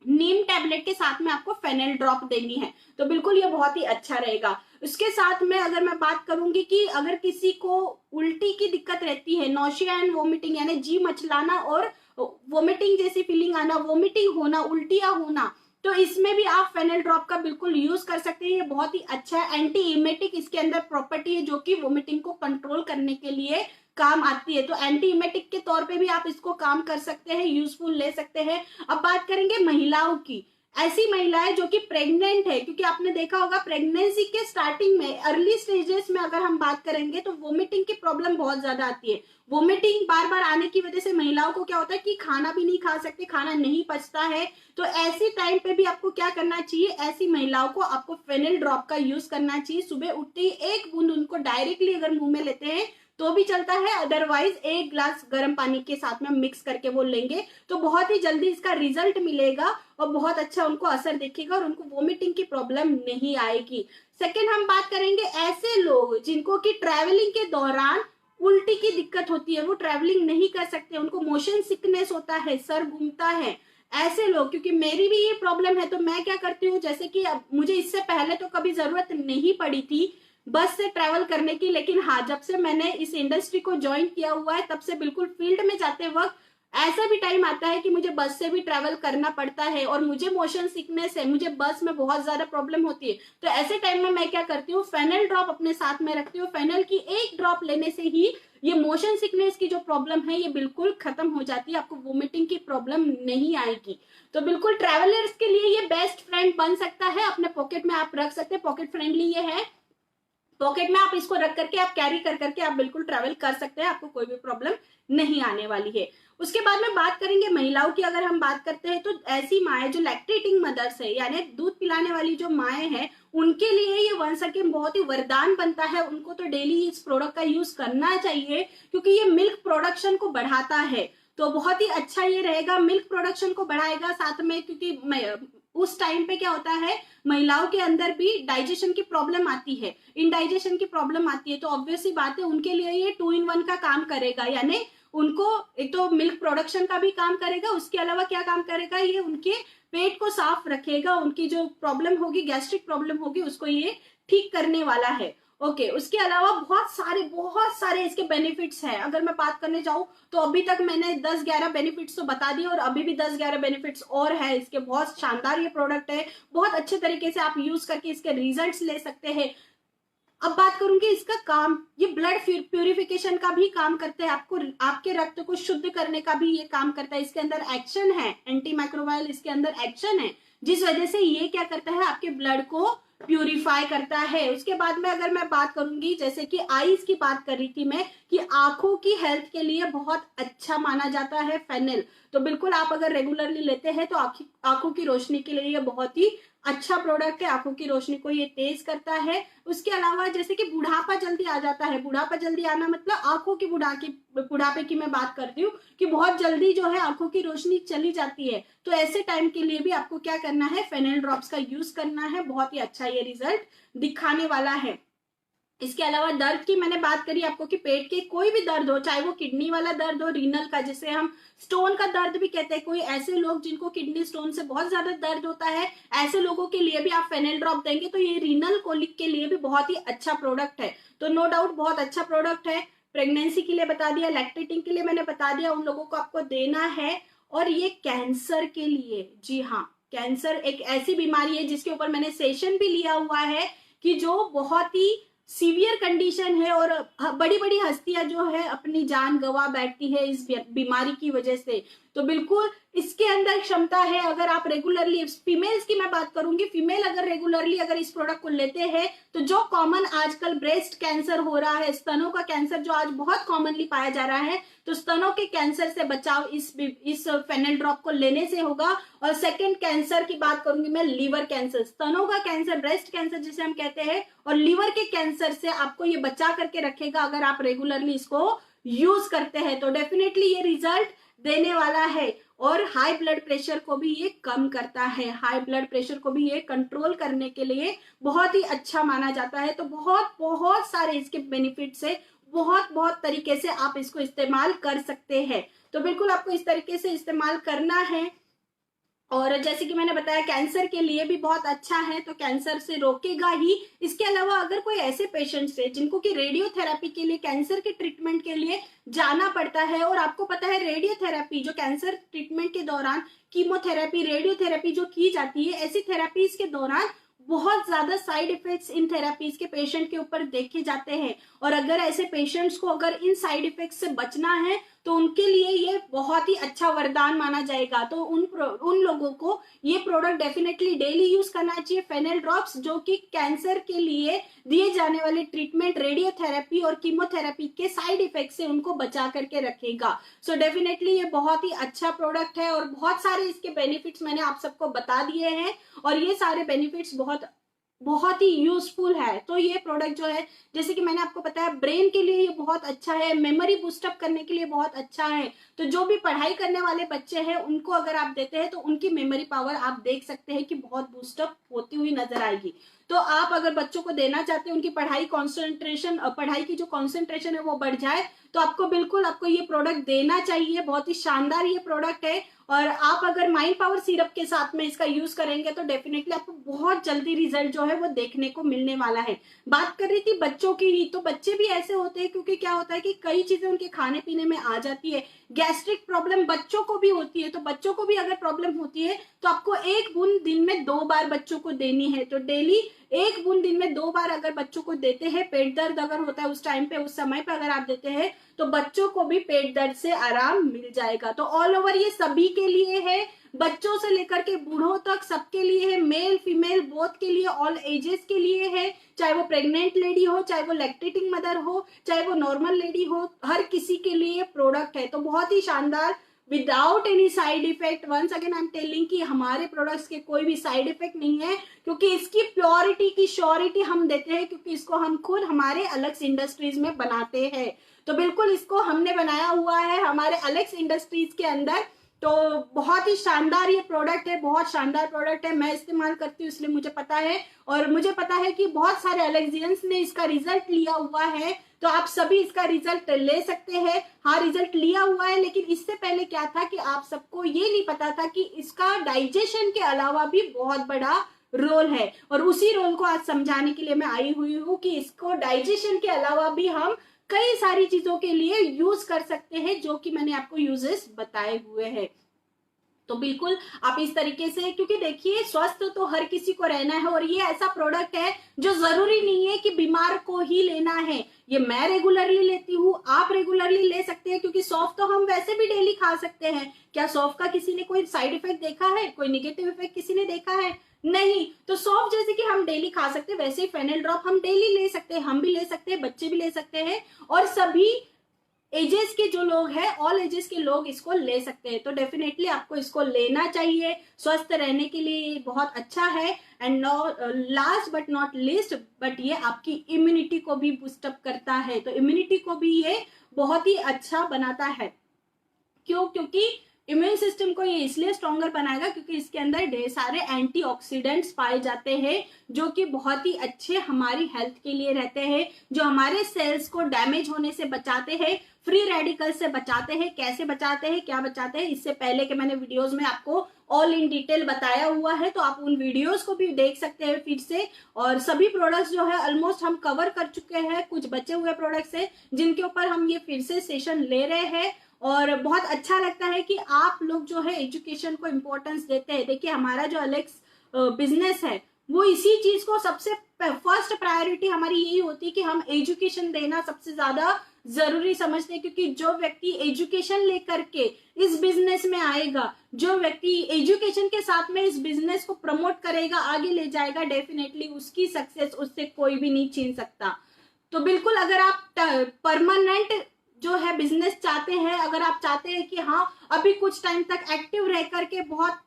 नीम टैबलेट के साथ में आपको फेनेल ड्रॉप देनी है। तो बिल्कुल ये बहुत ही अच्छा रहेगा। उसके साथ में अगर मैं बात करूंगी कि अगर किसी को उल्टी की दिक्कत रहती है, नौशिया एंड वोमिटिंग, यानी जी मचलाना और वोमिटिंग जैसी फीलिंग आना, वोमिटिंग होना, उल्टियां होना, तो इसमें भी आप फेनेल ड्रॉप का बिल्कुल यूज कर सकते हैं। ये बहुत ही अच्छा है, एंटी इमेटिक इसके अंदर प्रॉपर्टी है जो कि वोमिटिंग को कंट्रोल करने के लिए काम आती है। तो एंटी इमेटिक के तौर पे भी आप इसको काम कर सकते हैं, यूजफुल ले सकते हैं। अब बात करेंगे महिलाओं की, ऐसी महिलाएं जो कि प्रेग्नेंट है, क्योंकि आपने देखा होगा प्रेगनेंसी के स्टार्टिंग में, अर्ली स्टेजेस में अगर हम बात करेंगे तो वोमिटिंग की प्रॉब्लम बहुत ज्यादा आती है। वोमिटिंग बार बार आने की वजह से महिलाओं को क्या होता है कि खाना भी नहीं खा सकते, खाना नहीं पचता है। तो ऐसी टाइम पे भी आपको क्या करना चाहिए, ऐसी महिलाओं को आपको फेनेल ड्रॉप का यूज करना चाहिए। सुबह उठते ही 1 बूंद उनको डायरेक्टली अगर मुंह में लेते हैं तो भी चलता है, अदरवाइज 1 ग्लास गर्म पानी के साथ में मिक्स करके वो लेंगे तो बहुत ही जल्दी इसका रिजल्ट मिलेगा और बहुत अच्छा उनको असर दिखेगा और उनको वोमिटिंग की प्रॉब्लम नहीं आएगी। सेकेंड हम बात करेंगे ऐसे लोग जिनको कि ट्रैवलिंग के दौरान उल्टी की दिक्कत होती है, वो ट्रैवलिंग नहीं कर सकते, उनको मोशन सिकनेस होता है, सर घूमता है, ऐसे लोग, क्योंकि मेरी भी ये प्रॉब्लम है तो मैं क्या करती हूँ, जैसे कि अब मुझे इससे पहले तो कभी जरूरत नहीं पड़ी थी बस से ट्रैवल करने की, लेकिन हाँ जब से मैंने इस इंडस्ट्री को ज्वाइन किया हुआ है तब से बिल्कुल फील्ड में जाते वक्त ऐसा भी टाइम आता है कि मुझे बस से भी ट्रैवल करना पड़ता है और मुझे मोशन सिकनेस है, मुझे बस में बहुत ज्यादा प्रॉब्लम होती है। तो ऐसे टाइम में मैं क्या करती हूँ, फेनल ड्रॉप अपने साथ में रखती हूँ। फेनल की 1 ड्रॉप लेने से ही ये मोशन सिकनेस की जो प्रॉब्लम है ये बिल्कुल खत्म हो जाती है, आपको वोमिटिंग की प्रॉब्लम नहीं आएगी। तो बिल्कुल ट्रैवलर्स के लिए ये बेस्ट फ्रेंड बन सकता है, अपने पॉकेट में आप रख सकते हैं, पॉकेट फ्रेंडली ये है, पॉकेट में आप इसको रख करके आप कैरी कर करके आप बिल्कुल ट्रैवल कर सकते हैं, आपको कोई भी प्रॉब्लम नहीं आने वाली है। उसके बाद में बात करेंगे महिलाओं की, अगर हम बात करते हैं तो ऐसी माएँ जो लैक्टेटिंग मदर्स है यानी दूध पिलाने वाली जो माएँ हैं उनके लिए ये वन सेकेंड बहुत ही वरदान बनता है, उनको तो डेली इस प्रोडक्ट का यूज करना चाहिए क्योंकि ये मिल्क प्रोडक्शन को बढ़ाता है। तो बहुत ही अच्छा ये रहेगा, मिल्क प्रोडक्शन को बढ़ाएगा साथ में, क्योंकि उस टाइम पे क्या होता है महिलाओं के अंदर भी डाइजेशन की प्रॉब्लम आती है, इनडाइजेशन की प्रॉब्लम आती है, तो ऑब्वियस सी बात है उनके लिए ये 2 in 1 का काम करेगा, यानी उनको एक तो मिल्क प्रोडक्शन का भी काम करेगा, उसके अलावा क्या काम करेगा, ये उनके पेट को साफ रखेगा, उनकी जो प्रॉब्लम होगी गैस्ट्रिक प्रॉब्लम होगी उसको ये ठीक करने वाला है। ओके उसके अलावा बहुत सारे इसके बेनिफिट्स हैं। अगर मैं बात करने जाऊं तो अभी तक मैंने 10-11 बेनिफिट्स तो बता दिए और अभी भी 10-11 बेनिफिट्स और है इसके। बहुत शानदार ये प्रोडक्ट है, बहुत अच्छे तरीके से आप यूज करके इसके रिजल्ट्स ले सकते हैं। अब बात करूंगी इसका काम, ये ब्लड प्यूरिफिकेशन का भी काम करता है, आपको आपके रक्त को शुद्ध करने का भी ये काम करता है, इसके अंदर एक्शन है, एंटी माइक्रोबायल इसके अंदर एक्शन है, जिस वजह से ये क्या करता है आपके ब्लड को प्यूरिफाई करता है। उसके बाद में अगर मैं बात करूंगी, जैसे कि आईज की बात कर रही थी मैं, कि आंखों की हेल्थ के लिए बहुत अच्छा माना जाता है फेनल, तो बिल्कुल आप अगर रेगुलरली लेते हैं तो आंखों की रोशनी के लिए ये बहुत ही अच्छा प्रोडक्ट है, आंखों की रोशनी को ये तेज करता है। उसके अलावा जैसे कि बुढ़ापा जल्दी आ जाता है, बुढ़ापा जल्दी आना मतलब आंखों की बुढ़ापे की मैं बात करती हूँ कि बहुत जल्दी जो है आंखों की रोशनी चली जाती है, तो ऐसे टाइम के लिए भी आपको क्या करना है, फेनल ड्रॉप्स का यूज करना है, बहुत ही अच्छा ये रिजल्ट दिखाने वाला है। इसके अलावा दर्द की मैंने बात करी आपको कि पेट के कोई भी दर्द हो, चाहे वो किडनी वाला दर्द हो, रीनल का जिसे हम स्टोन का दर्द भी कहते हैं, कोई ऐसे लोग जिनको किडनी स्टोन से बहुत ज्यादा दर्द होता है, ऐसे लोगों के लिए भी आप फेनल ड्रॉप देंगे तो ये रीनल कोलिक के लिए भी बहुत ही अच्छा प्रोडक्ट है। तो नो डाउट बहुत अच्छा प्रोडक्ट है। प्रेगनेंसी के लिए बता दिया, लैक्टेटिंग के लिए मैंने बता दिया, उन लोगों को आपको देना है। और ये कैंसर के लिए, जी हाँ कैंसर एक ऐसी बीमारी है जिसके ऊपर मैंने सेशन भी लिया हुआ है कि जो बहुत ही सीवियर कंडीशन है और बड़ी बड़ी हस्तियां जो है अपनी जान गंवा बैठती है इस बीमारी की वजह से। तो बिल्कुल इसके अंदर क्षमता है, अगर आप रेगुलरली, फीमेल्स की मैं बात करूंगी, फीमेल अगर रेगुलरली अगर इस प्रोडक्ट को लेते हैं तो जो कॉमन आजकल ब्रेस्ट कैंसर हो रहा है, स्तनों का कैंसर जो आज बहुत कॉमनली पाया जा रहा है, तो स्तनों के कैंसर से बचाव इस फेनल ड्रॉप को लेने से होगा। और सेकंड कैंसर की बात करूंगी मैं, लीवर कैंसर, स्तनों का कैंसर, ब्रेस्ट कैंसर जिसे हम कहते हैं, और लीवर के कैंसर से आपको ये बचा करके रखेगा अगर आप रेगुलरली इसको यूज करते हैं, तो डेफिनेटली ये रिजल्ट देने वाला है। और हाई ब्लड प्रेशर को भी ये कम करता है, हाई ब्लड प्रेशर को भी ये कंट्रोल करने के लिए बहुत ही अच्छा माना जाता है। तो बहुत सारे इसके बेनिफिट्स है, बहुत तरीके से आप इसको इस्तेमाल कर सकते हैं। तो बिल्कुल आपको इस तरीके से इस्तेमाल करना है। और जैसे कि मैंने बताया कैंसर के लिए भी बहुत अच्छा है, तो कैंसर से रोकेगा ही। इसके अलावा अगर कोई ऐसे पेशेंट्स है जिनको कि रेडियोथेरेपी के लिए, कैंसर के ट्रीटमेंट के लिए जाना पड़ता है, और आपको पता है रेडियोथेरेपी जो कैंसर ट्रीटमेंट के दौरान कीमोथेरेपी, रेडियोथेरेपी जो की जाती है, ऐसी थेरेपीज के दौरान बहुत ज्यादा साइड इफेक्ट्स इन थेरेपीज के पेशेंट के ऊपर देखे जाते हैं। और अगर ऐसे पेशेंट्स को अगर इन साइड इफेक्ट्स से बचना है तो उनके लिए ये बहुत ही अच्छा वरदान माना जाएगा। तो उन लोगों को ये प्रोडक्ट डेफिनेटली डेली यूज करना चाहिए, फेनल ड्रॉप्स, जो कि कैंसर के लिए दिए जाने वाले ट्रीटमेंट, रेडियोथेरेपी और कीमोथेरेपी के साइड इफेक्ट से उनको बचा करके रखेगा। सो डेफिनेटली ये बहुत ही अच्छा प्रोडक्ट है और बहुत सारे इसके बेनिफिट्स मैंने आप सबको बता दिए हैं, और ये सारे बेनिफिट्स बहुत बहुत ही यूजफुल है। तो ये प्रोडक्ट जो है, जैसे कि मैंने आपको बताया, ब्रेन के लिए ये बहुत अच्छा है, मेमोरी बूस्टअप करने के लिए बहुत अच्छा है। तो जो भी पढ़ाई करने वाले बच्चे हैं उनको अगर आप देते हैं तो उनकी मेमोरी पावर आप देख सकते हैं कि बहुत बूस्टअप होती हुई नजर आएगी। तो आप अगर बच्चों को देना चाहते हैं, उनकी पढ़ाई की जो कॉन्सेंट्रेशन है वो बढ़ जाए, तो आपको ये प्रोडक्ट देना चाहिए। बहुत ही शानदार ये प्रोडक्ट है। और आप अगर माइंड पावर सिरप के साथ में इसका यूज करेंगे तो डेफिनेटली आपको बहुत जल्दी रिजल्ट जो है वो देखने को मिलने वाला है। बात कर रही थी बच्चों की ही, तो बच्चे भी ऐसे होते हैं, क्योंकि क्या होता है कि कई चीजें उनके खाने पीने में आ जाती है। गैस्ट्रिक प्रॉब्लम बच्चों को भी होती है, तो बच्चों को भी अगर प्रॉब्लम होती है तो आपको 1 बूंद दिन में 2 बार बच्चों को देनी है। तो डेली 1 बूंद दिन में 2 बार अगर बच्चों को देते हैं, पेट दर्द अगर होता है उस टाइम पे, उस समय पे अगर आप देते हैं तो बच्चों को भी पेट दर्द से आराम मिल जाएगा। तो ऑल ओवर ये सभी के लिए है, बच्चों से लेकर के बूढ़ों तक सबके लिए है, मेल फीमेल बोथ के लिए, ऑल एजेस के लिए है। चाहे वो प्रेग्नेंट लेडी हो, चाहे वो लैक्टेटिंग मदर हो, चाहे वो नॉर्मल लेडी हो, हर किसी के लिए प्रोडक्ट है। तो बहुत ही शानदार, without any side effect. Once again I am telling कि हमारे प्रोडक्ट्स के कोई भी साइड इफेक्ट नहीं है, क्योंकि इसकी प्योरिटी की श्योरिटी हम देते हैं, क्योंकि इसको हम खुद हमारे अलग इंडस्ट्रीज में बनाते हैं। तो बिल्कुल इसको हमने बनाया हुआ है हमारे अलेक्स इंडस्ट्रीज के अंदर। तो बहुत ही शानदार ये प्रोडक्ट है, बहुत शानदार प्रोडक्ट है। मैं इस्तेमाल करती हूँ इसलिए मुझे पता है, और मुझे पता है कि बहुत सारे अलेक्जियंस ने इसका रिजल्ट लिया हुआ है। तो आप सभी इसका रिजल्ट ले सकते हैं। हाँ, रिजल्ट लिया हुआ है, लेकिन इससे पहले क्या था कि आप सबको ये नहीं पता था कि इसका डाइजेशन के अलावा भी बहुत बड़ा रोल है। और उसी रोल को आज समझाने के लिए मैं आई हुई हूँ कि इसको डाइजेशन के अलावा भी हम कई सारी चीजों के लिए यूज कर सकते हैं, जो कि मैंने आपको यूजेस बताए हुए हैं। तो बिल्कुल आप इस तरीके से, क्योंकि देखिए स्वस्थ तो हर किसी को रहना है, और ये ऐसा प्रोडक्ट है जो जरूरी नहीं है कि बीमार को ही लेना है। ये मैं रेगुलरली लेती हूँ, आप रेगुलरली ले सकते हैं, क्योंकि सौंफ तो हम वैसे भी डेली खा सकते हैं। क्या सौंफ का किसी ने कोई साइड इफेक्ट देखा है, कोई निगेटिव इफेक्ट किसी ने देखा है? नहीं। तो सौंफ जैसे कि हम डेली खा सकते हैं, वैसे ही फेनल ड्रॉप हम डेली ले सकते हैं, हम भी ले सकते हैं, बच्चे भी ले सकते हैं, और सभी एजेस के जो लोग हैं, ऑल एजेस के लोग इसको ले सकते हैं। तो डेफिनेटली आपको इसको लेना चाहिए, स्वस्थ रहने के लिए ये बहुत अच्छा है। And last but not least, but ये आपकी इम्यूनिटी को भी बूस्टअप करता है। तो इम्यूनिटी को भी ये बहुत ही अच्छा बनाता है। क्यों? क्योंकि इम्यून सिस्टम को ये इसलिए स्ट्रॉन्गर बनाएगा क्योंकि इसके अंदर ढेर सारे एंटीऑक्सीडेंट्स पाए जाते हैं, जो कि बहुत ही अच्छे हमारी हेल्थ के लिए रहते हैं, जो हमारे सेल्स को डैमेज होने से बचाते हैं, फ्री रेडिकल से बचाते हैं। कैसे बचाते हैं, क्या बचाते हैं, इससे पहले के मैंने वीडियोस में आपको ऑल इन डिटेल बताया हुआ है, तो आप उन वीडियोस को भी देख सकते हैं फिर से। और सभी प्रोडक्ट्स जो है ऑलमोस्ट हम कवर कर चुके हैं, कुछ बचे हुए प्रोडक्ट्स है जिनके ऊपर हम ये फिर से सेशन ले रहे हैं। और बहुत अच्छा लगता है कि आप लोग जो है एजुकेशन को इम्पोर्टेंस देते हैं। देखिए हमारा जो अलेक्स बिजनेस है वो इसी चीज को सबसे फर्स्ट प्रायोरिटी हमारी यही होती है कि हम एजुकेशन देना सबसे ज्यादा जरूरी समझते हैं, क्योंकि जो व्यक्ति एजुकेशन लेकर के इस बिजनेस में आएगा, जो व्यक्ति एजुकेशन के साथ में इस बिजनेस को प्रमोट करेगा, आगे ले जाएगा, डेफिनेटली उसकी सक्सेस उससे कोई भी नहीं छीन सकता। तो बिल्कुल अगर आप परमानेंट जो है बिजनेस चाहते हैं, अगर आप चाहते हैं कि हाँ अभी कुछ टाइम तक एक्टिव रह करके बहुत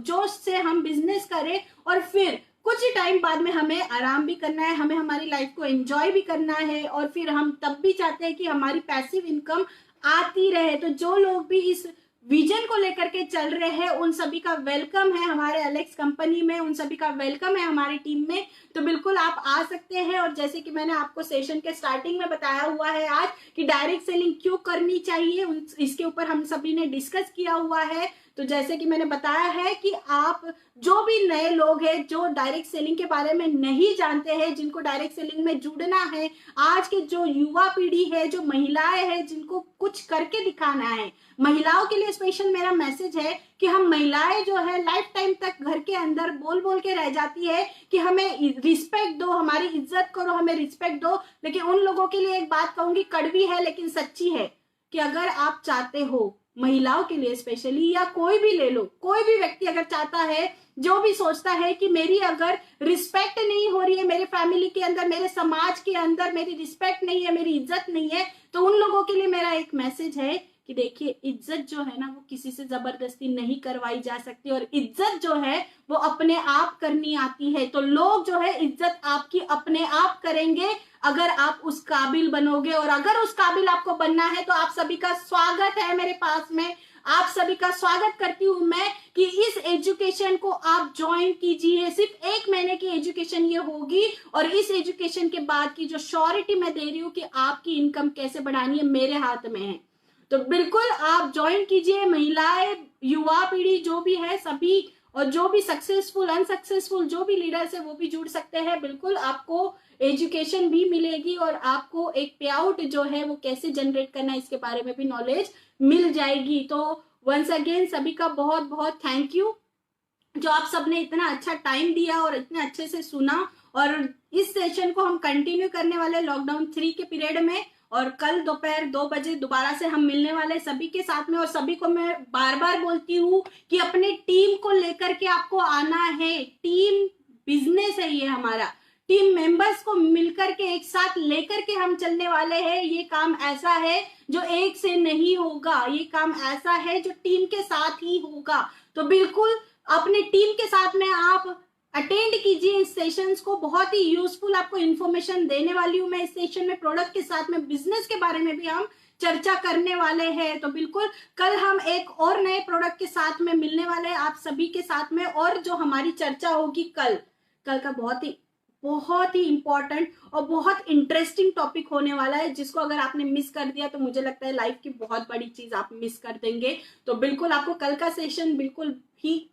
जोश से हम बिजनेस करें, और फिर कुछ ही टाइम बाद में हमें आराम भी करना है, हमें हमारी लाइफ को एंजॉय भी करना है, और फिर हम तब भी चाहते हैं कि हमारी पैसिव इनकम आती रहे, तो जो लोग भी इस विजन को लेकर के चल रहे हैं उन सभी का वेलकम है हमारे अलेक्स कंपनी में, उन सभी का वेलकम है हमारी टीम में। तो बिल्कुल आप आ सकते हैं। और जैसे कि मैंने आपको सेशन के स्टार्टिंग में बताया हुआ है आज कि डायरेक्ट सेलिंग क्यों करनी चाहिए, इसके ऊपर हम सभी ने डिस्कस किया हुआ है। तो जैसे कि मैंने बताया है कि आप जो भी नए लोग हैं जो डायरेक्ट सेलिंग के बारे में नहीं जानते हैं, जिनको डायरेक्ट सेलिंग में जुड़ना है, आज के जो युवा पीढ़ी है, जो महिलाएं हैं जिनको कुछ करके दिखाना है, महिलाओं के लिए स्पेशल मेरा मैसेज है कि हम महिलाएं जो है लाइफ टाइम तक घर के अंदर बोल बोल के रह जाती है कि हमें रिस्पेक्ट दो, हमारी इज्जत करो, हमें रिस्पेक्ट दो। लेकिन उन लोगों के लिए एक बात कहूंगी, कड़वी है लेकिन सच्ची है, कि अगर आप चाहते हो, महिलाओं के लिए स्पेशली, या कोई भी ले लो, कोई भी व्यक्ति अगर चाहता है, जो भी सोचता है कि मेरी अगर रिस्पेक्ट नहीं हो रही है, मेरे फैमिली के अंदर, मेरे समाज के अंदर मेरी रिस्पेक्ट नहीं है, मेरी इज्जत नहीं है, तो उन लोगों के लिए मेरा एक मैसेज है कि देखिए इज्जत जो है ना वो किसी से जबरदस्ती नहीं करवाई जा सकती, और इज्जत जो है वो अपने आप करनी आती है। तो लोग जो है इज्जत आपकी अपने आप करेंगे अगर आप उस काबिल बनोगे, और अगर उस काबिल आपको बनना है तो आप सभी का स्वागत है मेरे पास में। आप सभी का स्वागत करती हूं मैं कि इस एजुकेशन को आप ज्वाइन कीजिए। सिर्फ 1 महीने की एजुकेशन ये होगी, और इस एजुकेशन के बाद की जो श्योरिटी मैं दे रही हूँ कि आपकी इनकम कैसे बढ़ानी है मेरे हाथ में है। तो बिल्कुल आप ज्वाइन कीजिए। महिलाएं, युवा पीढ़ी जो भी है सभी, और जो भी सक्सेसफुल अनसक्सेसफुल जो भी लीडर्स है वो भी जुड़ सकते हैं। बिल्कुल आपको एजुकेशन भी मिलेगी, और आपको एक पे आउट जो है वो कैसे जनरेट करना है इसके बारे में भी नॉलेज मिल जाएगी। तो वंस अगेन सभी का बहुत बहुत थैंक यू, जो आप सबने इतना अच्छा टाइम दिया और इतने अच्छे से सुना। और इस सेशन को हम कंटिन्यू करने वाले लॉकडाउन 3 के पीरियड में, और कल दोपहर 2 बजे दोबारा से हम मिलने वाले सभी के साथ में। और सभी को मैं बार बार बोलती हूँ कि अपने टीम को लेकर के आपको आना है। टीम बिजनेस है ये हमारा, टीम मेंबर्स को मिलकर के एक साथ लेकर के हम चलने वाले हैं। ये काम ऐसा है जो एक से नहीं होगा, ये काम ऐसा है जो टीम के साथ ही होगा। तो बिल्कुल अपने टीम के साथ में आप अटेंड कीजिए इस सेशंस को। बहुत ही यूजफुल आपको इन्फॉर्मेशन देने वाली हूं मैं इस सेशन में। प्रोडक्ट के साथ में बिजनेस के बारे में भी हम चर्चा करने वाले हैं। तो बिल्कुल कल हम एक और नए प्रोडक्ट के साथ में मिलने वाले हैं आप सभी के साथ में। और जो हमारी चर्चा होगी कल का बहुत ही इंपॉर्टेंट और बहुत इंटरेस्टिंग टॉपिक होने वाला है, जिसको अगर आपने मिस कर दिया तो मुझे लगता है लाइफ की बहुत बड़ी चीज आप मिस कर देंगे। तो बिल्कुल आपको कल का सेशन बिल्कुल भी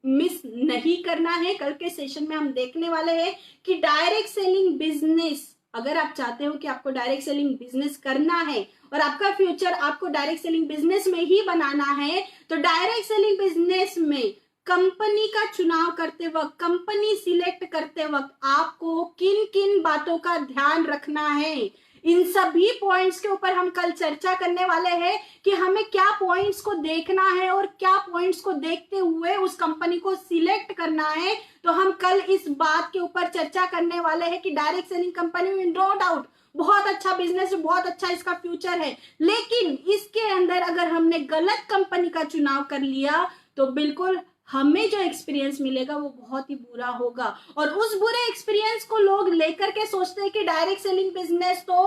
मिस नहीं करना है। कल के सेशन में हम देखने वाले हैं कि डायरेक्ट सेलिंग बिजनेस, अगर आप चाहते हो कि आपको डायरेक्ट सेलिंग बिजनेस करना है और आपका फ्यूचर आपको डायरेक्ट सेलिंग बिजनेस में ही बनाना है, तो डायरेक्ट सेलिंग बिजनेस में कंपनी का चुनाव करते वक्त, कंपनी सिलेक्ट करते वक्त आपको किन किन बातों का ध्यान रखना है, इन सभी पॉइंट्स के ऊपर हम कल चर्चा करने वाले हैं कि हमें क्या पॉइंट्स को देखना है और क्या पॉइंट्स को देखते हुए उस कंपनी को सिलेक्ट करना है। तो हम कल इस बात के ऊपर चर्चा करने वाले हैं कि डायरेक्ट सेलिंग कंपनी में नो डाउट बहुत अच्छा बिजनेस, बहुत अच्छा इसका फ्यूचर है, लेकिन इसके अंदर अगर हमने गलत कंपनी का चुनाव कर लिया तो बिल्कुल हमें जो एक्सपीरियंस मिलेगा वो बहुत ही बुरा होगा। और उस बुरे एक्सपीरियंस को लोग लेकर के सोचते हैं कि डायरेक्ट सेलिंग बिजनेस तो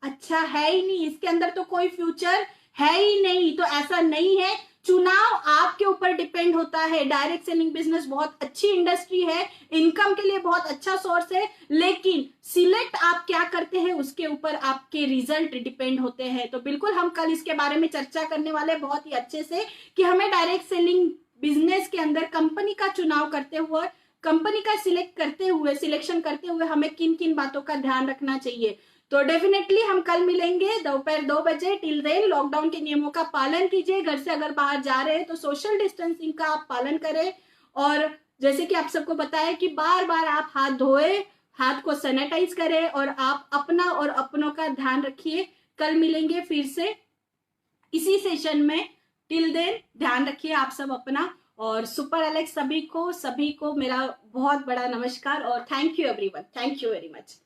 अच्छा है ही नहीं, इसके अंदर तो कोई फ्यूचर है ही नहीं। तो ऐसा नहीं है, चुनाव आपके ऊपर डिपेंड होता है। डायरेक्ट सेलिंग बिजनेस बहुत अच्छी इंडस्ट्री है, इनकम के लिए बहुत अच्छा सोर्स है, लेकिन सिलेक्ट आप क्या करते हैं उसके ऊपर आपके रिजल्ट डिपेंड होते हैं। तो बिल्कुल हम कल इसके बारे में चर्चा करने वाले बहुत ही अच्छे से कि हमें डायरेक्ट सेलिंग बिजनेस के अंदर कंपनी का चुनाव करते हुए, कंपनी का सिलेक्शन करते हुए हमें किन किन बातों का ध्यान रखना चाहिए। तो डेफिनेटली हम कल मिलेंगे दोपहर 2 बजे। टिल देन लॉकडाउन के नियमों का पालन कीजिए। घर से अगर बाहर जा रहे हैं तो सोशल डिस्टेंसिंग का आप पालन करें, और जैसे कि आप सबको पता है कि बार बार आप हाथ धोए, हाथ को सैनिटाइज करें, और आप अपना और अपनों का ध्यान रखिए। कल मिलेंगे फिर से इसी सेशन में। टिल देन ध्यान रखिए आप सब अपना, और सुपर एलेक्स सभी को मेरा बहुत बड़ा नमस्कार और thank you everyone, thank you very much.